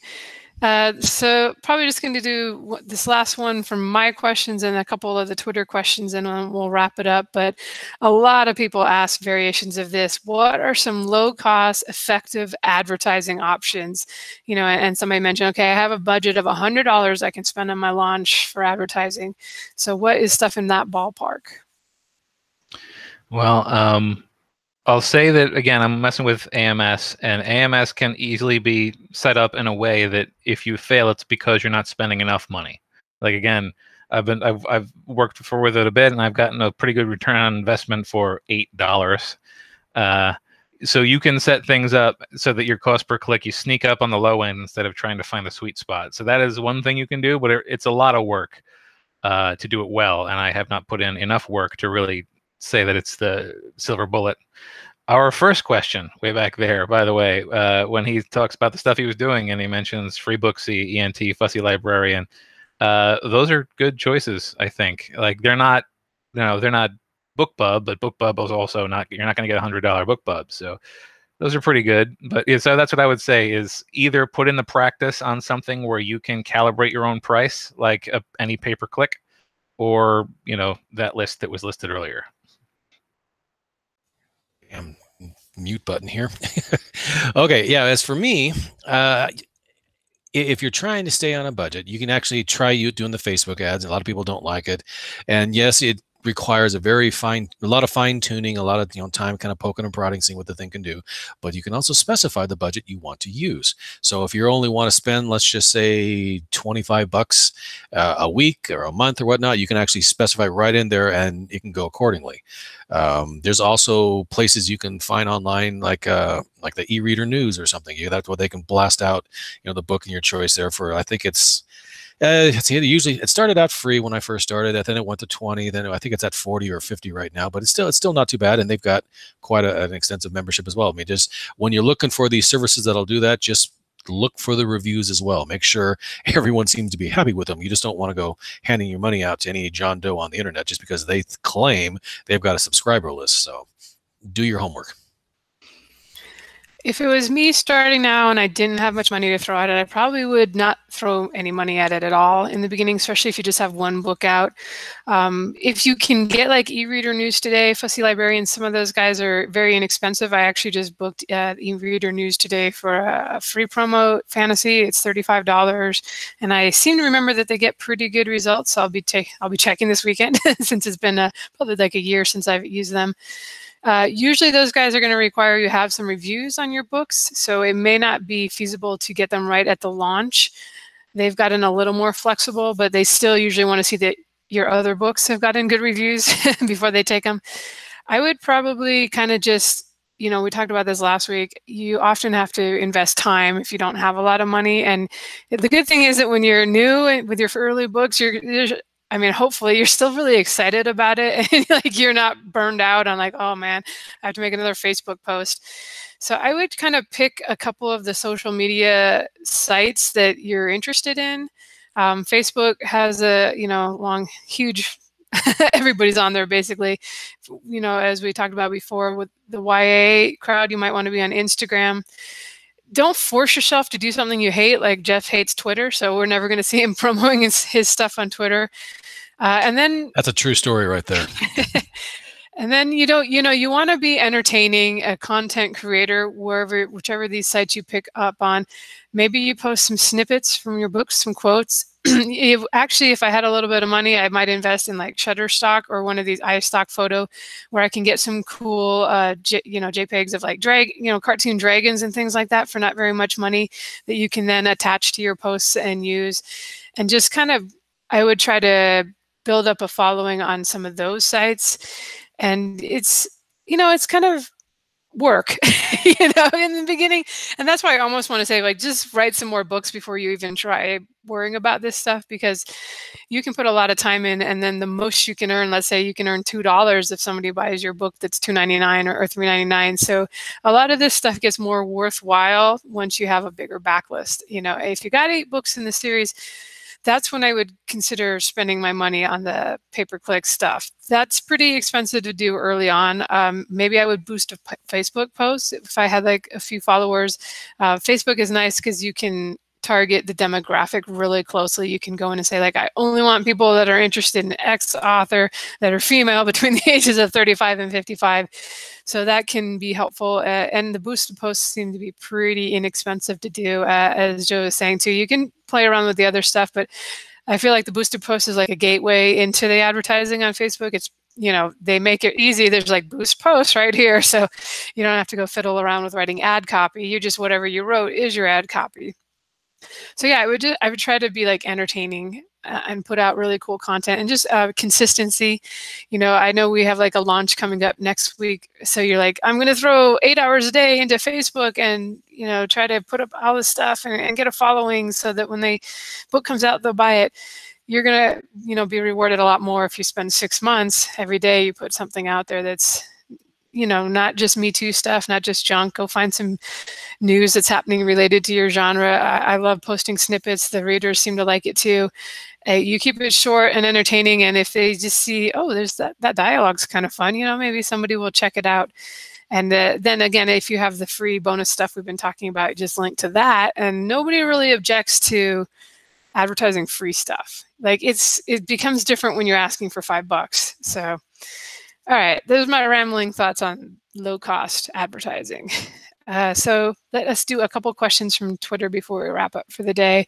So probably just going to do this last one from my questions and a couple of the Twitter questions, and then we'll wrap it up. But a lot of people ask variations of this. What are some low-cost, effective advertising options? You know, and somebody mentioned, okay, I have a budget of $100 I can spend on my launch for advertising. So what is stuff in that ballpark? Well, I'll say that, again, I'm messing with AMS, and AMS can easily be set up in a way that if you fail, it's because you're not spending enough money. Like, again, I've worked with it a bit, and I've gotten a pretty good return on investment for $8. So you can set things up so that your cost per click, you sneak up on the low end instead of trying to find the sweet spot. So that is one thing you can do, but it's a lot of work to do it well, and I have not put in enough work to really say that it's the silver bullet. Our first question way back there, by the way, when he talks about the stuff he was doing and he mentions Free Booksy, ENT, Fussy Librarian, those are good choices, I think. Like, they're not, you know, they're not BookBub, but BookBub is also not, you're not going to get a $100 BookBub. So those are pretty good. But yeah, so that's what I would say is either put in the practice on something where you can calibrate your own price, like any pay-per-click, or, you know, that list that was listed earlier. Mute button here. Okay, yeah, as for me, if you're trying to stay on a budget, you can actually try doing the Facebook ads. A lot of people don't like it. And yes, requires a lot of fine tuning, a lot of time kind of poking and prodding, seeing what the thing can do. But you can also specify the budget you want to use. So if you only want to spend, let's just say $25 a week or a month or whatnot, you can actually specify right in there, and it can go accordingly. There's also places you can find online, like the e-reader news or something. That's where they can blast out the book in your choice there for, I think it's usually it started out free when I first started, then it went to 20, then I think it's at 40 or 50 right now, but it's still not too bad, and they've got quite an extensive membership as well. I mean, just when you're looking for these services that'll do that, just look for the reviews as well. Make sure everyone seems to be happy with them. You just don't want to go handing your money out to any John Doe on the internet just because they claim they've got a subscriber list. So do your homework. If it was me starting now and I didn't have much money to throw at it, I probably would not throw any money at it at all in the beginning, especially if you just have one book out. If you can get like e-reader news today, Fussy Librarian, some of those guys are very inexpensive. I actually just booked e-reader news today for a free promo fantasy. It's $35, and I seem to remember that they get pretty good results. So I'll be checking this weekend since it's been probably like a year since I've used them. Usually those guys are going to require you have some reviews on your books, so it may not be feasible to get them right at the launch. They've gotten a little more flexible, but they still usually want to see that your other books have gotten good reviews before they take them. I would probably kind of just, we talked about this last week, you often have to invest time if you don't have a lot of money. And the good thing is that when you're new with your early books, hopefully you're still really excited about it, and like you're not burned out on like, oh man, I have to make another Facebook post. So I would kind of pick a couple of the social media sites that you're interested in. Facebook has a long, huge, everybody's on there basically. As we talked about before with the YA crowd, you might want to be on Instagram. Don't force yourself to do something you hate. Like Jeff hates Twitter, so we're never going to see him promoting his stuff on Twitter. And then that's a true story right there. And then you want to be entertaining, a content creator, whichever these sites you pick up on. Maybe you post some snippets from your books, some quotes. Actually, if I had a little bit of money, I might invest in like Shutterstock or one of these iStock photo, where I can get some cool, JPEGs of like cartoon dragons and things like that for not very much money that you can then attach to your posts and use. And just kind of, I would try to build up a following on some of those sites. And it's kind of work, in the beginning. And that's why I almost want to say, like, just write some more books before you even try worrying about this stuff, because you can put a lot of time in, and then the most you can earn, let's say you can earn $2 if somebody buys your book that's $2.99 or $3.99. So a lot of this stuff gets more worthwhile once you have a bigger backlist. If you got 8 books in the series, that's when I would consider spending my money on the pay-per-click stuff. That's pretty expensive to do early on. Maybe I would boost a Facebook post if I had like a few followers. Facebook is nice because you can target the demographic really closely. You can go in and say, like, I only want people that are interested in X author that are female between the ages of 35 and 55. So that can be helpful. And the boosted posts seem to be pretty inexpensive to do, as Joe was saying too. You can play around with the other stuff, but I feel like the boosted post is like a gateway into the advertising on Facebook. It's, they make it easy. There's like boost posts right here. So you don't have to go fiddle around with writing ad copy. You just, whatever you wrote is your ad copy. So yeah, I would try to be like entertaining and put out really cool content, and just consistency. I know we have like a launch coming up next week. So you're like, I'm going to throw 8 hours a day into Facebook and, try to put up all this stuff and get a following so that when the book comes out, they'll buy it. You're going to, be rewarded a lot more if you spend 6 months every day. You put something out there that's, not just Me Too stuff, not just junk. Go find some news that's happening related to your genre. I love posting snippets. The readers seem to like it too. You keep it short and entertaining, and if they just see, oh, there's that dialogue's kind of fun, maybe somebody will check it out. And then again, if you have the free bonus stuff we've been talking about, just link to that. And nobody really objects to advertising free stuff. Like it becomes different when you're asking for $5. So. All right, those are my rambling thoughts on low-cost advertising. So let us do a couple questions from Twitter before we wrap up for the day.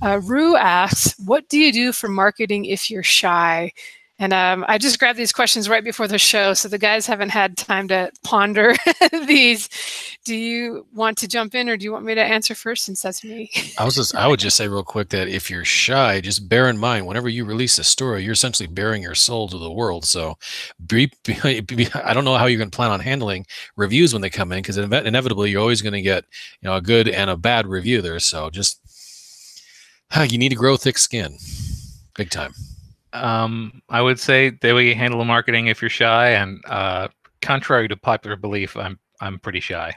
Rue asks, what do you do for marketing if you're shy? And I just grabbed these questions right before the show, so the guys haven't had time to ponder these. Do you want to jump in, or do you want me to answer first, since that's me? I would just say real quick that if you're shy, just bear in mind, whenever you release a story, you're essentially bearing your soul to the world. So I don't know how you're going to plan on handling reviews when they come in, because inevitably you're always going to get, a good and a bad review there. So just, you need to grow thick skin, big time. I would say the way you handle marketing if you're shy, and contrary to popular belief, I'm pretty shy.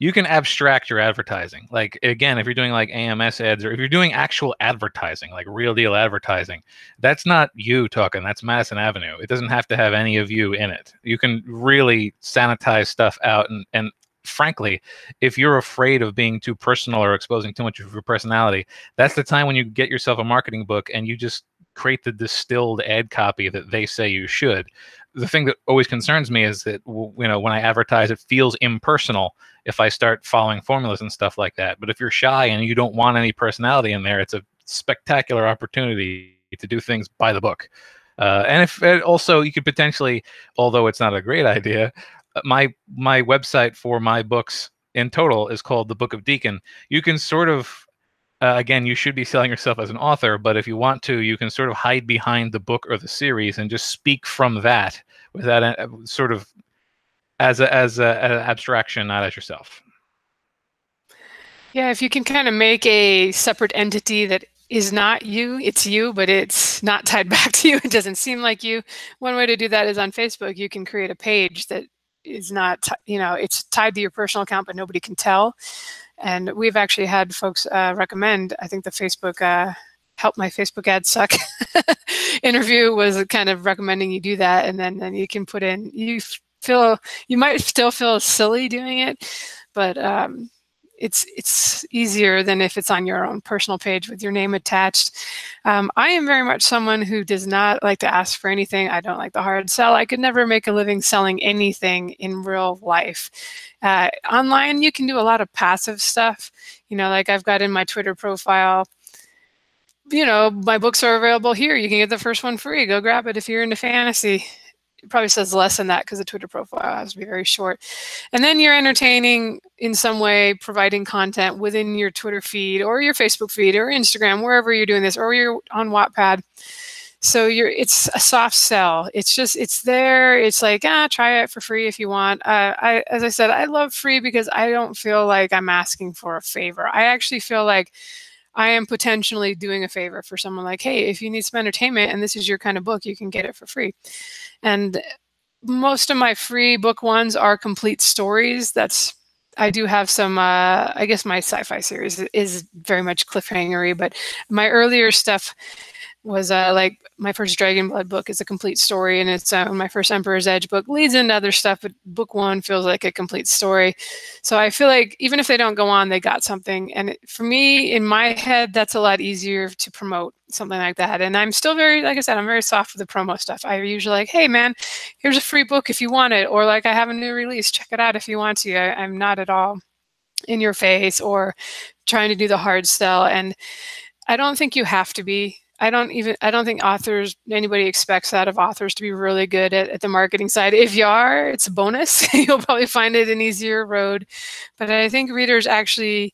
You can abstract your advertising. Like, again, if you're doing like AMS ads, or if you're doing actual advertising, like real deal advertising, that's not you talking, that's Madison Avenue. It doesn't have to have any of you in it. You can really sanitize stuff out, and frankly, if you're afraid of being too personal or exposing too much of your personality, that's the time when you get yourself a marketing book and you just create the distilled ad copy that they say you should. The thing that always concerns me is that, when I advertise, it feels impersonal if I start following formulas and stuff like that. But if you're shy and you don't want any personality in there, it's a spectacular opportunity to do things by the book. And if also you could potentially, although it's not a great idea, my website for my books in total is called The Book of Deacon. You can sort of, again, you should be selling yourself as an author, but if you want to, you can sort of hide behind the book or the series and just speak from that without sort of as an abstraction, not as yourself. Yeah, if you can kind of make a separate entity that is not you, it's you, but it's not tied back to you. It doesn't seem like you. One way to do that is on Facebook. You can create a page that is not, it's tied to your personal account, but nobody can tell. And we've actually had folks recommend, I think the Facebook Help My Facebook Ads Suck interview was kind of recommending you do that. And then you can put in, you might still feel silly doing it, but it's easier than if it's on your own personal page with your name attached. I am very much someone who does not like to ask for anything. I don't like the hard sell. I could never make a living selling anything in real life. Online, you can do a lot of passive stuff. Like I've got in my Twitter profile, my books are available here. You can get the first one free. Go grab it if you're into fantasy. It probably says less than that because the Twitter profile has to be very short. And then you're entertaining in some way, providing content within your Twitter feed or your Facebook feed or Instagram, wherever you're doing this, or you're on Wattpad. So it's a soft sell. It's there. It's like, try it for free if you want. As I said, I love free because I don't feel like I'm asking for a favor. I actually feel like I am potentially doing a favor for someone. Like, hey, if you need some entertainment and this is your kind of book, you can get it for free. And most of my free book ones are complete stories. I do have some, I guess my sci-fi series is very much cliffhangery, but my earlier stuff was like my first Dragon Blood book is a complete story, and it's my first Emperor's Edge book leads into other stuff, but book one feels like a complete story. So I feel like even if they don't go on, they got something. And for me, in my head, that's a lot easier to promote something like that. And I'm still like I said, I'm very soft with the promo stuff. I usually like, hey man, here's a free book if you want it, or like I have a new release, check it out if you want to. I'm not at all in your face or trying to do the hard sell. And I don't think you have to be. I don't think anybody expects that of authors to be really good at the marketing side. If you are, it's a bonus. You'll probably find it an easier road. But I think readers actually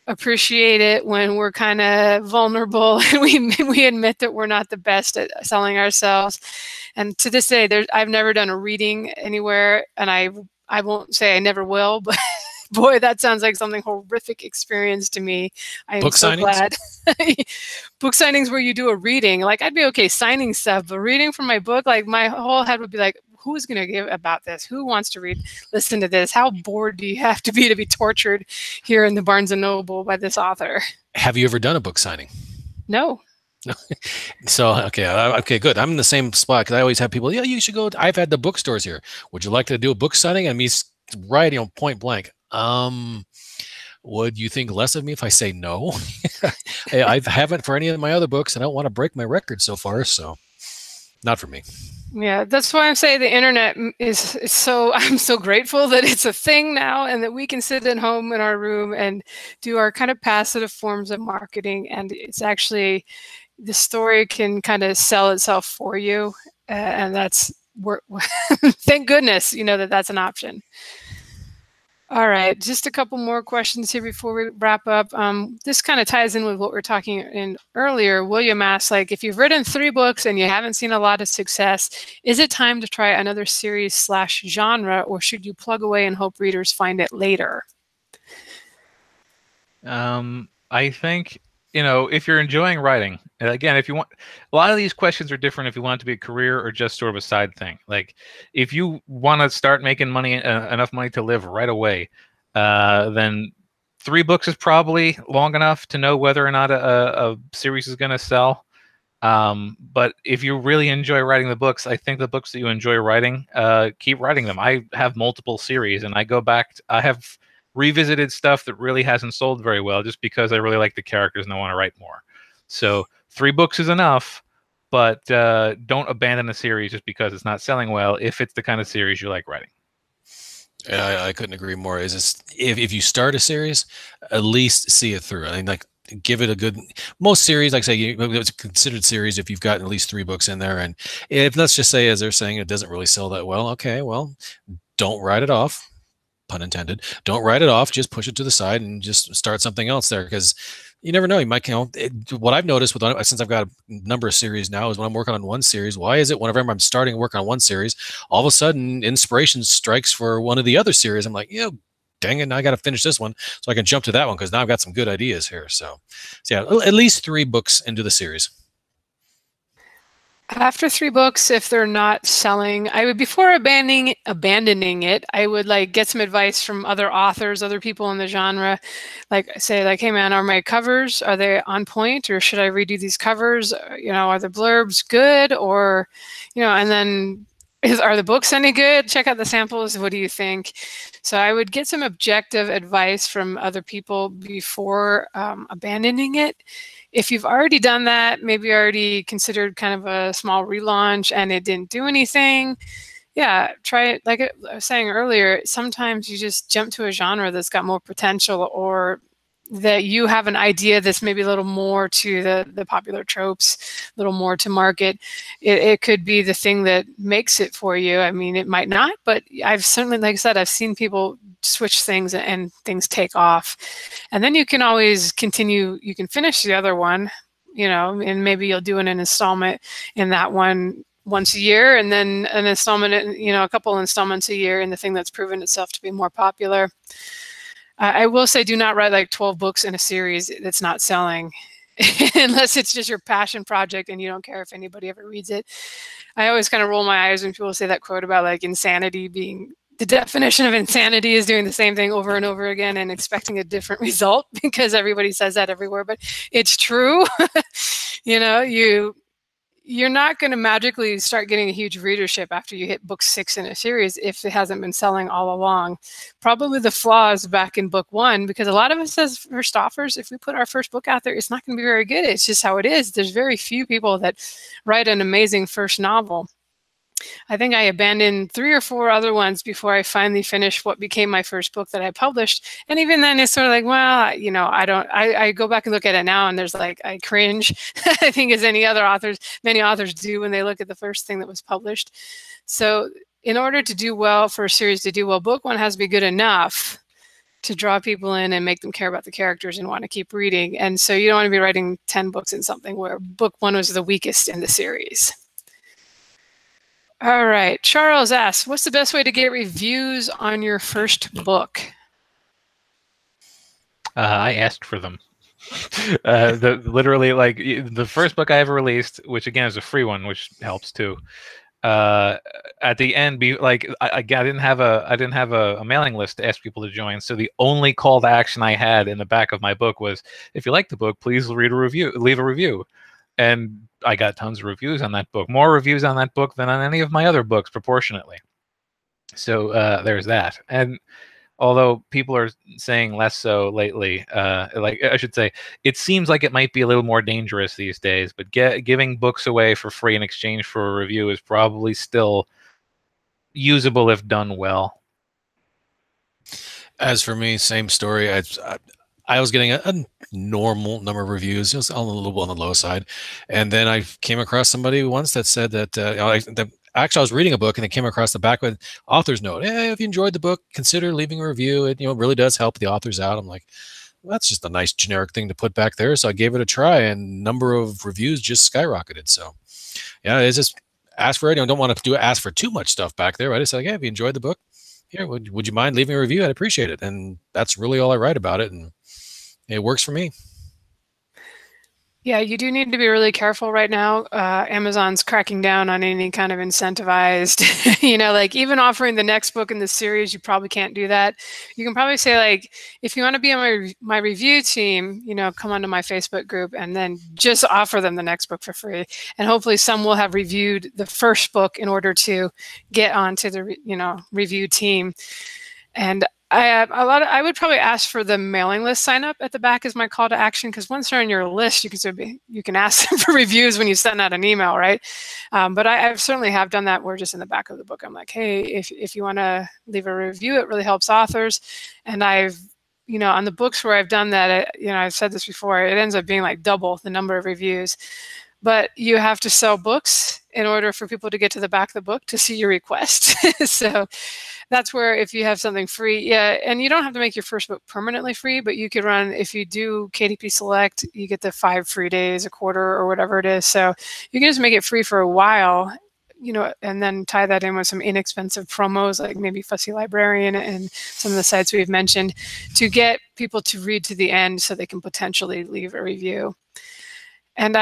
appreciate it when we're kind of vulnerable and we admit that we're not the best at selling ourselves. And to this day, I've never done a reading anywhere, and I won't say I never will, but boy, that sounds like something horrific experience to me. I am so glad. Book signings where you do a reading, like I'd be okay signing stuff, but reading from my book, like my whole head would be like, who's going to give about this? Who wants to listen to this? How bored do you have to be tortured here in the Barnes & Noble by this author? Have you ever done a book signing? No. So, okay, good. I'm in the same spot because I always have people, yeah, you should go. I've had the bookstores here. Would you like to do a book signing? And me right, point blank. Would you think less of me if I say no? I haven't for any of my other books, and I don't want to break my record so far, so not for me. Yeah, that's why I'm saying the internet is so, I'm so grateful that it's a thing now and that we can sit at home in our room and do our kind of passive forms of marketing. And it's actually the story can kind of sell itself for you, and that's thank goodness, you know, that that's an option. All right, just a couple more questions here before we wrap up. This kind of ties in with what we were talking in earlier. William asked, like, if you've written 3 books and you haven't seen a lot of success, is it time to try another series / genre, or should you plug away and hope readers find it later? I think, you know, if you're enjoying writing, and again, if you want, a lot of these questions are different if you want it to be a career or just sort of a side thing. Like, if you want to start making money, enough money to live right away, then 3 books is probably long enough to know whether or not a series is going to sell. But if you really enjoy writing the books, I think the books that you enjoy writing, keep writing them. I have multiple series, and I go back. I have revisited stuff that really hasn't sold very well just because I really like the characters and I want to write more. So 3 books is enough, but don't abandon a series just because it's not selling well if it's the kind of series you like writing. Yeah, I couldn't agree more. Is this, if you start a series, at least see it through. I mean, like, give it a good, most series, like say, it's a considered series if you've got at least 3 books in there. And if, let's just say, as they're saying, it doesn't really sell that well, okay, well, don't write it off. Pun intended. Don't write it off. Just push it to the side and just start something else there, because you never know. You might, what I've noticed with, since I've got a number of series now, is when I'm working on one series, why is it whenever I'm starting work on one series, all of a sudden inspiration strikes for one of the other series? I'm like, yeah, dang it, now I got to finish this one so I can jump to that one because now I've got some good ideas here. So yeah, at least 3 books into the series. After 3 books, if they're not selling, I would, before abandoning it, I would like get some advice from other authors, other people in the genre. Like, say, like, hey man, are my covers, are they on point, or should I redo these covers? You know, are the blurbs good, or, you know, and then are the books any good? Check out the samples. What do you think? So I would get some objective advice from other people before abandoning it. If you've already done that, maybe already considered kind of a small relaunch and it didn't do anything, yeah, try it. Like I was saying earlier, sometimes you just jump to a genre that's got more potential, or that you have an idea that's maybe a little more to the popular tropes, a little more to market. It could be the thing that makes it for you. I mean, it might not, but I've certainly, like I said, I've seen people switch things and things take off. And then you can always continue, you can finish the other one, you know, and maybe you'll do an installment in that one once a year, and then an installment, you know, a couple installments a year in the thing that's proven itself to be more popular. I will say, do not write like 12 books in a series that's not selling, unless it's just your passion project and you don't care if anybody ever reads it. I always kind of roll my eyes when people say that quote about like insanity being, the definition of insanity is doing the same thing over and over again and expecting a different result, because everybody says that everywhere, but it's true. You know, you're not going to magically start getting a huge readership after you hit book 6 in a series if it hasn't been selling all along. Probably the flaw is back in book 1, because a lot of us as first authors, if we put our first book out there, it's not going to be very good. It's just how it is. There's very few people that write an amazing first novel. I think I abandoned 3 or 4 other ones before I finally finished what became my first book that I published. And even then it's sort of like, well, you know, I go back and look at it now and there's like, I cringe, I think, as many authors do when they look at the first thing that was published. So in order to do well, for a series to do well, book 1 has to be good enough to draw people in and make them care about the characters and want to keep reading. And so you don't want to be writing 10 books in something where book 1 was the weakest in the series. All right, Charles asks, what's the best way to get reviews on your first book? I asked for them. Literally, like, the first book I ever released, which again is a free one, which helps too. At the end, I didn't have a mailing list to ask people to join, so the only call to action I had in the back of my book was, if you like the book, please leave a review. And I got tons of reviews on that book, more reviews on that book than on any of my other books proportionately. So there's that. And although people are saying less so lately, like, I should say, it seems like it might be a little more dangerous these days, but giving books away for free in exchange for a review is probably still usable if done well. As for me, same story. I was getting a normal number of reviews, just a little on the low side. And then I came across somebody once that said that, actually I was reading a book and it came across the back with author's note. Hey, if you enjoyed the book, consider leaving a review. It, really does help the authors out. I'm like, well, that's just a nice generic thing to put back there. So I gave it a try, and number of reviews just skyrocketed. So yeah, it's just ask for it. Don't want to ask for too much stuff back there. I just like, hey, if you enjoyed the book, here, would you mind leaving a review? I'd appreciate it. And that's really all I write about it. And it works for me. Yeah, you do need to be really careful right now. Amazon's cracking down on any kind of incentivized, like even offering the next book in the series, you probably can't do that. You can probably say, like, if you want to be on my review team, come onto my Facebook group and then just offer them the next book for free. And hopefully some will have reviewed the first book in order to get onto the, review team. And I would probably ask for the mailing list sign up at the back as my call to action, because once they're on your list, you can ask them for reviews when you send out an email, right? But I certainly have done that. We're just in the back of the book. I'm like, hey, if you want to leave a review, it really helps authors. And I've, on the books where I've done that, I've said this before, it ends up being like double the number of reviews. But you have to sell books in order for people to get to the back of the book to see your request. So that's where, if you have something free, yeah, and you don't have to make your first book permanently free, but you could run, if you do KDP Select, you get the 5 free days, a quarter, or whatever it is. So you can just make it free for a while, and then tie that in with some inexpensive promos, like maybe Fussy Librarian and some of the sites we've mentioned, to get people to read to the end so they can potentially leave a review. And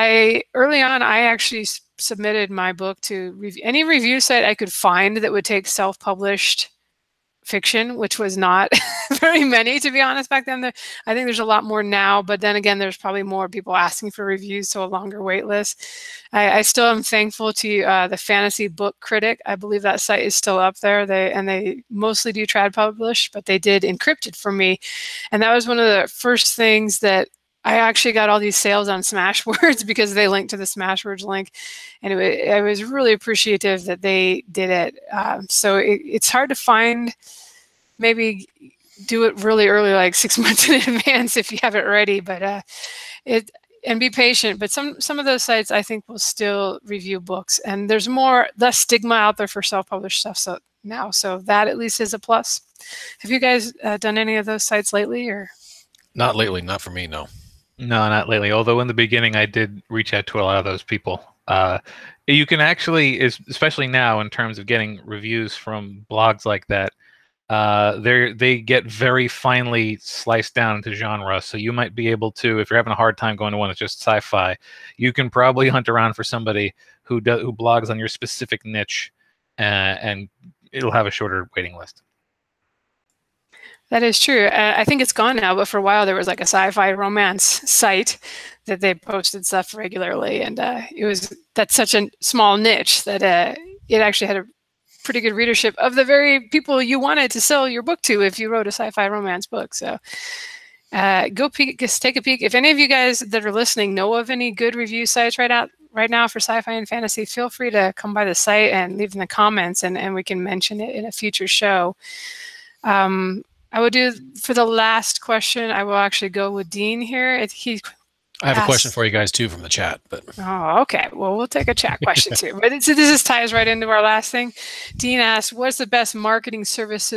early on, I actually submitted my book to any review site I could find that would take self-published fiction, which was not very many, to be honest, back then. I think there's a lot more now, but then again, there's probably more people asking for reviews, so a longer wait list. I still am thankful to the Fantasy Book Critic. I believe that site is still up there. They mostly do trad publish, but they did encrypt it for me. And that was one of the first things that I actually got all these sales on Smashwords because they linked to the Smashwords link, and I was really appreciative that they did it. So it's hard to find. Maybe do it really early, like 6 months in advance if you have it ready. But and be patient. But some of those sites I think will still review books, and there's less stigma out there for self-published stuff now. So that at least is a plus. Have you guys done any of those sites lately, or? Not lately, not for me, no. No, not lately. Although in the beginning, I did reach out to a lot of those people. You can actually, especially now in terms of getting reviews from blogs like that, they get very finely sliced down into genre. So you might be able to, if you're having a hard time going to one that's just sci-fi, you can probably hunt around for somebody who blogs on your specific niche, and it'll have a shorter waiting list. That is true. I think it's gone now, but for a while there was like a sci-fi romance site that they posted stuff regularly, and that's such a small niche that it actually had a pretty good readership of the very people you wanted to sell your book to if you wrote a sci-fi romance book. So just take a peek. If any of you guys that are listening know of any good review sites right now for sci-fi and fantasy, feel free to come by the site and leave in the comments, and we can mention it in a future show. I would do, for the last question, I will actually go with Dean here. I have a question for you guys too from the chat. But oh, okay. Well, we'll take a chat question too. But this ties right into our last thing. Dean asked, "What's the best marketing service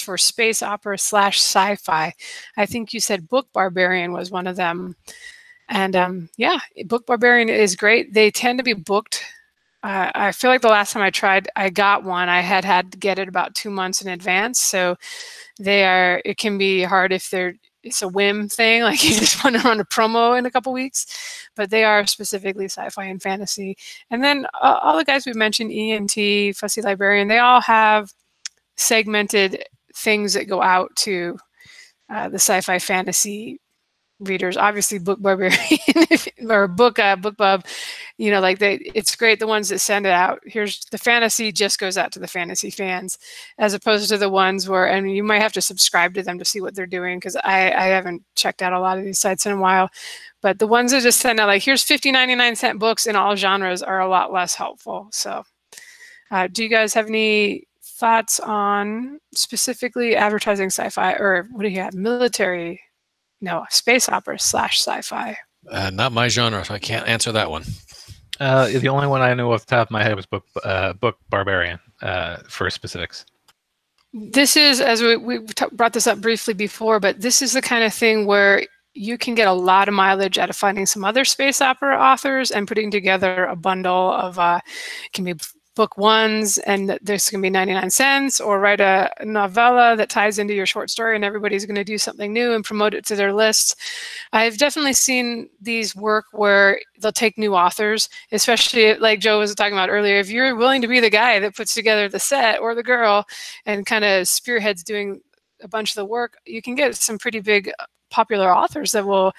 for space opera / sci-fi?" I think you said Book Barbarian was one of them. And yeah, Book Barbarian is great. They tend to be booked. I feel like the last time I tried, I got one. I had to get it about 2 months in advance. So it can be hard if it's a whim thing, like you just want to run a promo in a couple weeks, but they are specifically sci-fi and fantasy. And then all the guys we mentioned, ENT, Fussy Librarian, they all have segmented things that go out to the sci-fi fantasy readers. Obviously Book Barbarian or BookBub, it's great. The ones that send it out, here's the fantasy, just goes out to the fantasy fans, as opposed to the ones where, and you might have to subscribe to them to see what they're doing, because I haven't checked out a lot of these sites in a while. But the ones that just send out like, here's 50-99 books in all genres, are a lot less helpful. So do you guys have any thoughts on specifically advertising sci-fi, or what do you have, military No, space opera / sci-fi. Not my genre, so I can't answer that one. The only one I knew off the top of my head was Book Barbarian for specifics. This is, as we brought this up briefly before, but this is the kind of thing where you can get a lot of mileage out of finding some other space opera authors and putting together a bundle of, it can be book ones, and this can be 99 cents, or write a novella that ties into your short story, and everybody's going to do something new and promote it to their list. I've definitely seen these work where they'll take new authors, especially like Joe was talking about earlier. If you're willing to be the guy that puts together the set, or the girl, and kind of spearheads doing a bunch of the work, you can get some pretty big popular authors that will,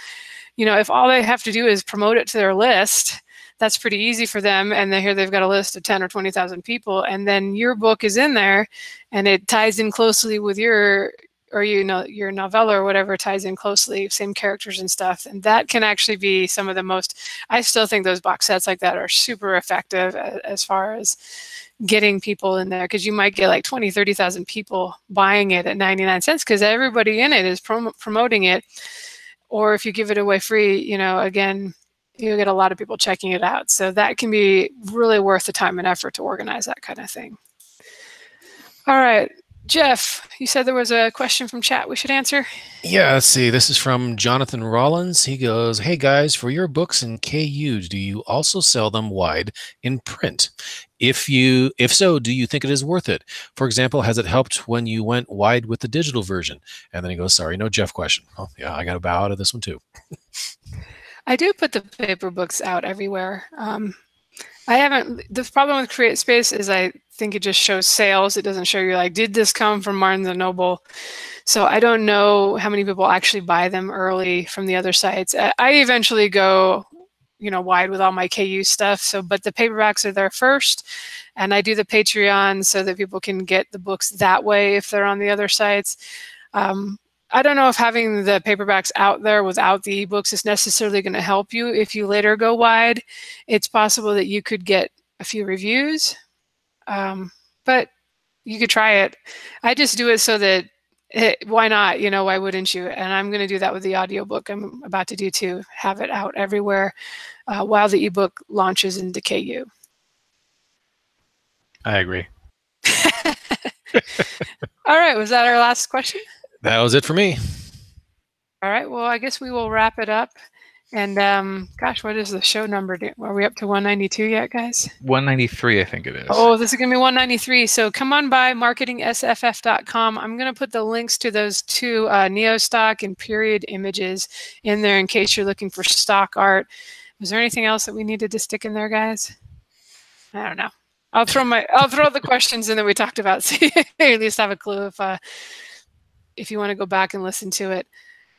if all they have to do is promote it to their list, that's pretty easy for them. And then here they've got a list of 10 or 20,000 people, and then your book is in there, and it ties in closely with your novella or whatever, ties in closely, same characters and stuff. And that can actually be some of the most, I still think those box sets like that are super effective as far as getting people in there, because you might get like 20, 30,000 people buying it at 99 cents because everybody in it is promoting it. Or if you give it away free, again, you get a lot of people checking it out. So that can be really worth the time and effort to organize that kind of thing. All right, Jeff, you said there was a question from chat we should answer. Yeah, let's see. This is from Jonathan Rollins. He goes, "Hey guys, for your books in KU, do you also sell them wide in print? If so, do you think it is worth it? For example, has it helped when you went wide with the digital version?" And then he goes, "Sorry, no Jeff question." Oh yeah, I got to bow out of this one too. I do put the paper books out everywhere. I haven't. The problem with Create Space is I think it just shows sales. It doesn't show you like, did this come from Barnes and Noble? So I don't know how many people actually buy them early from the other sites. I eventually go, wide with all my KU stuff. So, but the paperbacks are there first, and I do the Patreon so that people can get the books that way if they're on the other sites. I don't know if having the paperbacks out there without the ebooks is necessarily going to help you if you later go wide. It's possible that you could get a few reviews, but you could try it. I just do it so that, why not? Why wouldn't you? And I'm going to do that with the audiobook I'm about to do too, have it out everywhere while the ebook launches into KU. I agree. All right, was that our last question? That was it for me. All right, well, I guess we will wrap it up. And gosh, what is the show number? Are we up to 192 yet, guys? 193, I think it is. Oh, this is going to be 193. So come on by marketingsff.com. I'm going to put the links to those two Neostock and period images in there in case you're looking for stock art. Was there anything else that we needed to stick in there, guys? I don't know. I'll throw the questions in that we talked about, so you at least have a clue if you want to go back and listen to it.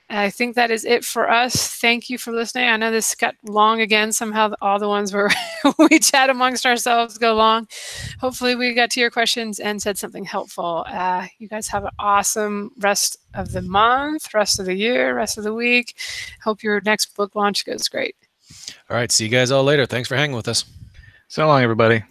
I think that is it for us. Thank you for listening. I know this got long again. Somehow all the ones where we chat amongst ourselves go long. Hopefully we got to your questions and said something helpful. You guys have an awesome rest of the month, rest of the year, rest of the week. Hope your next book launch goes great. All right, see you guys all later. Thanks for hanging with us. So long, everybody.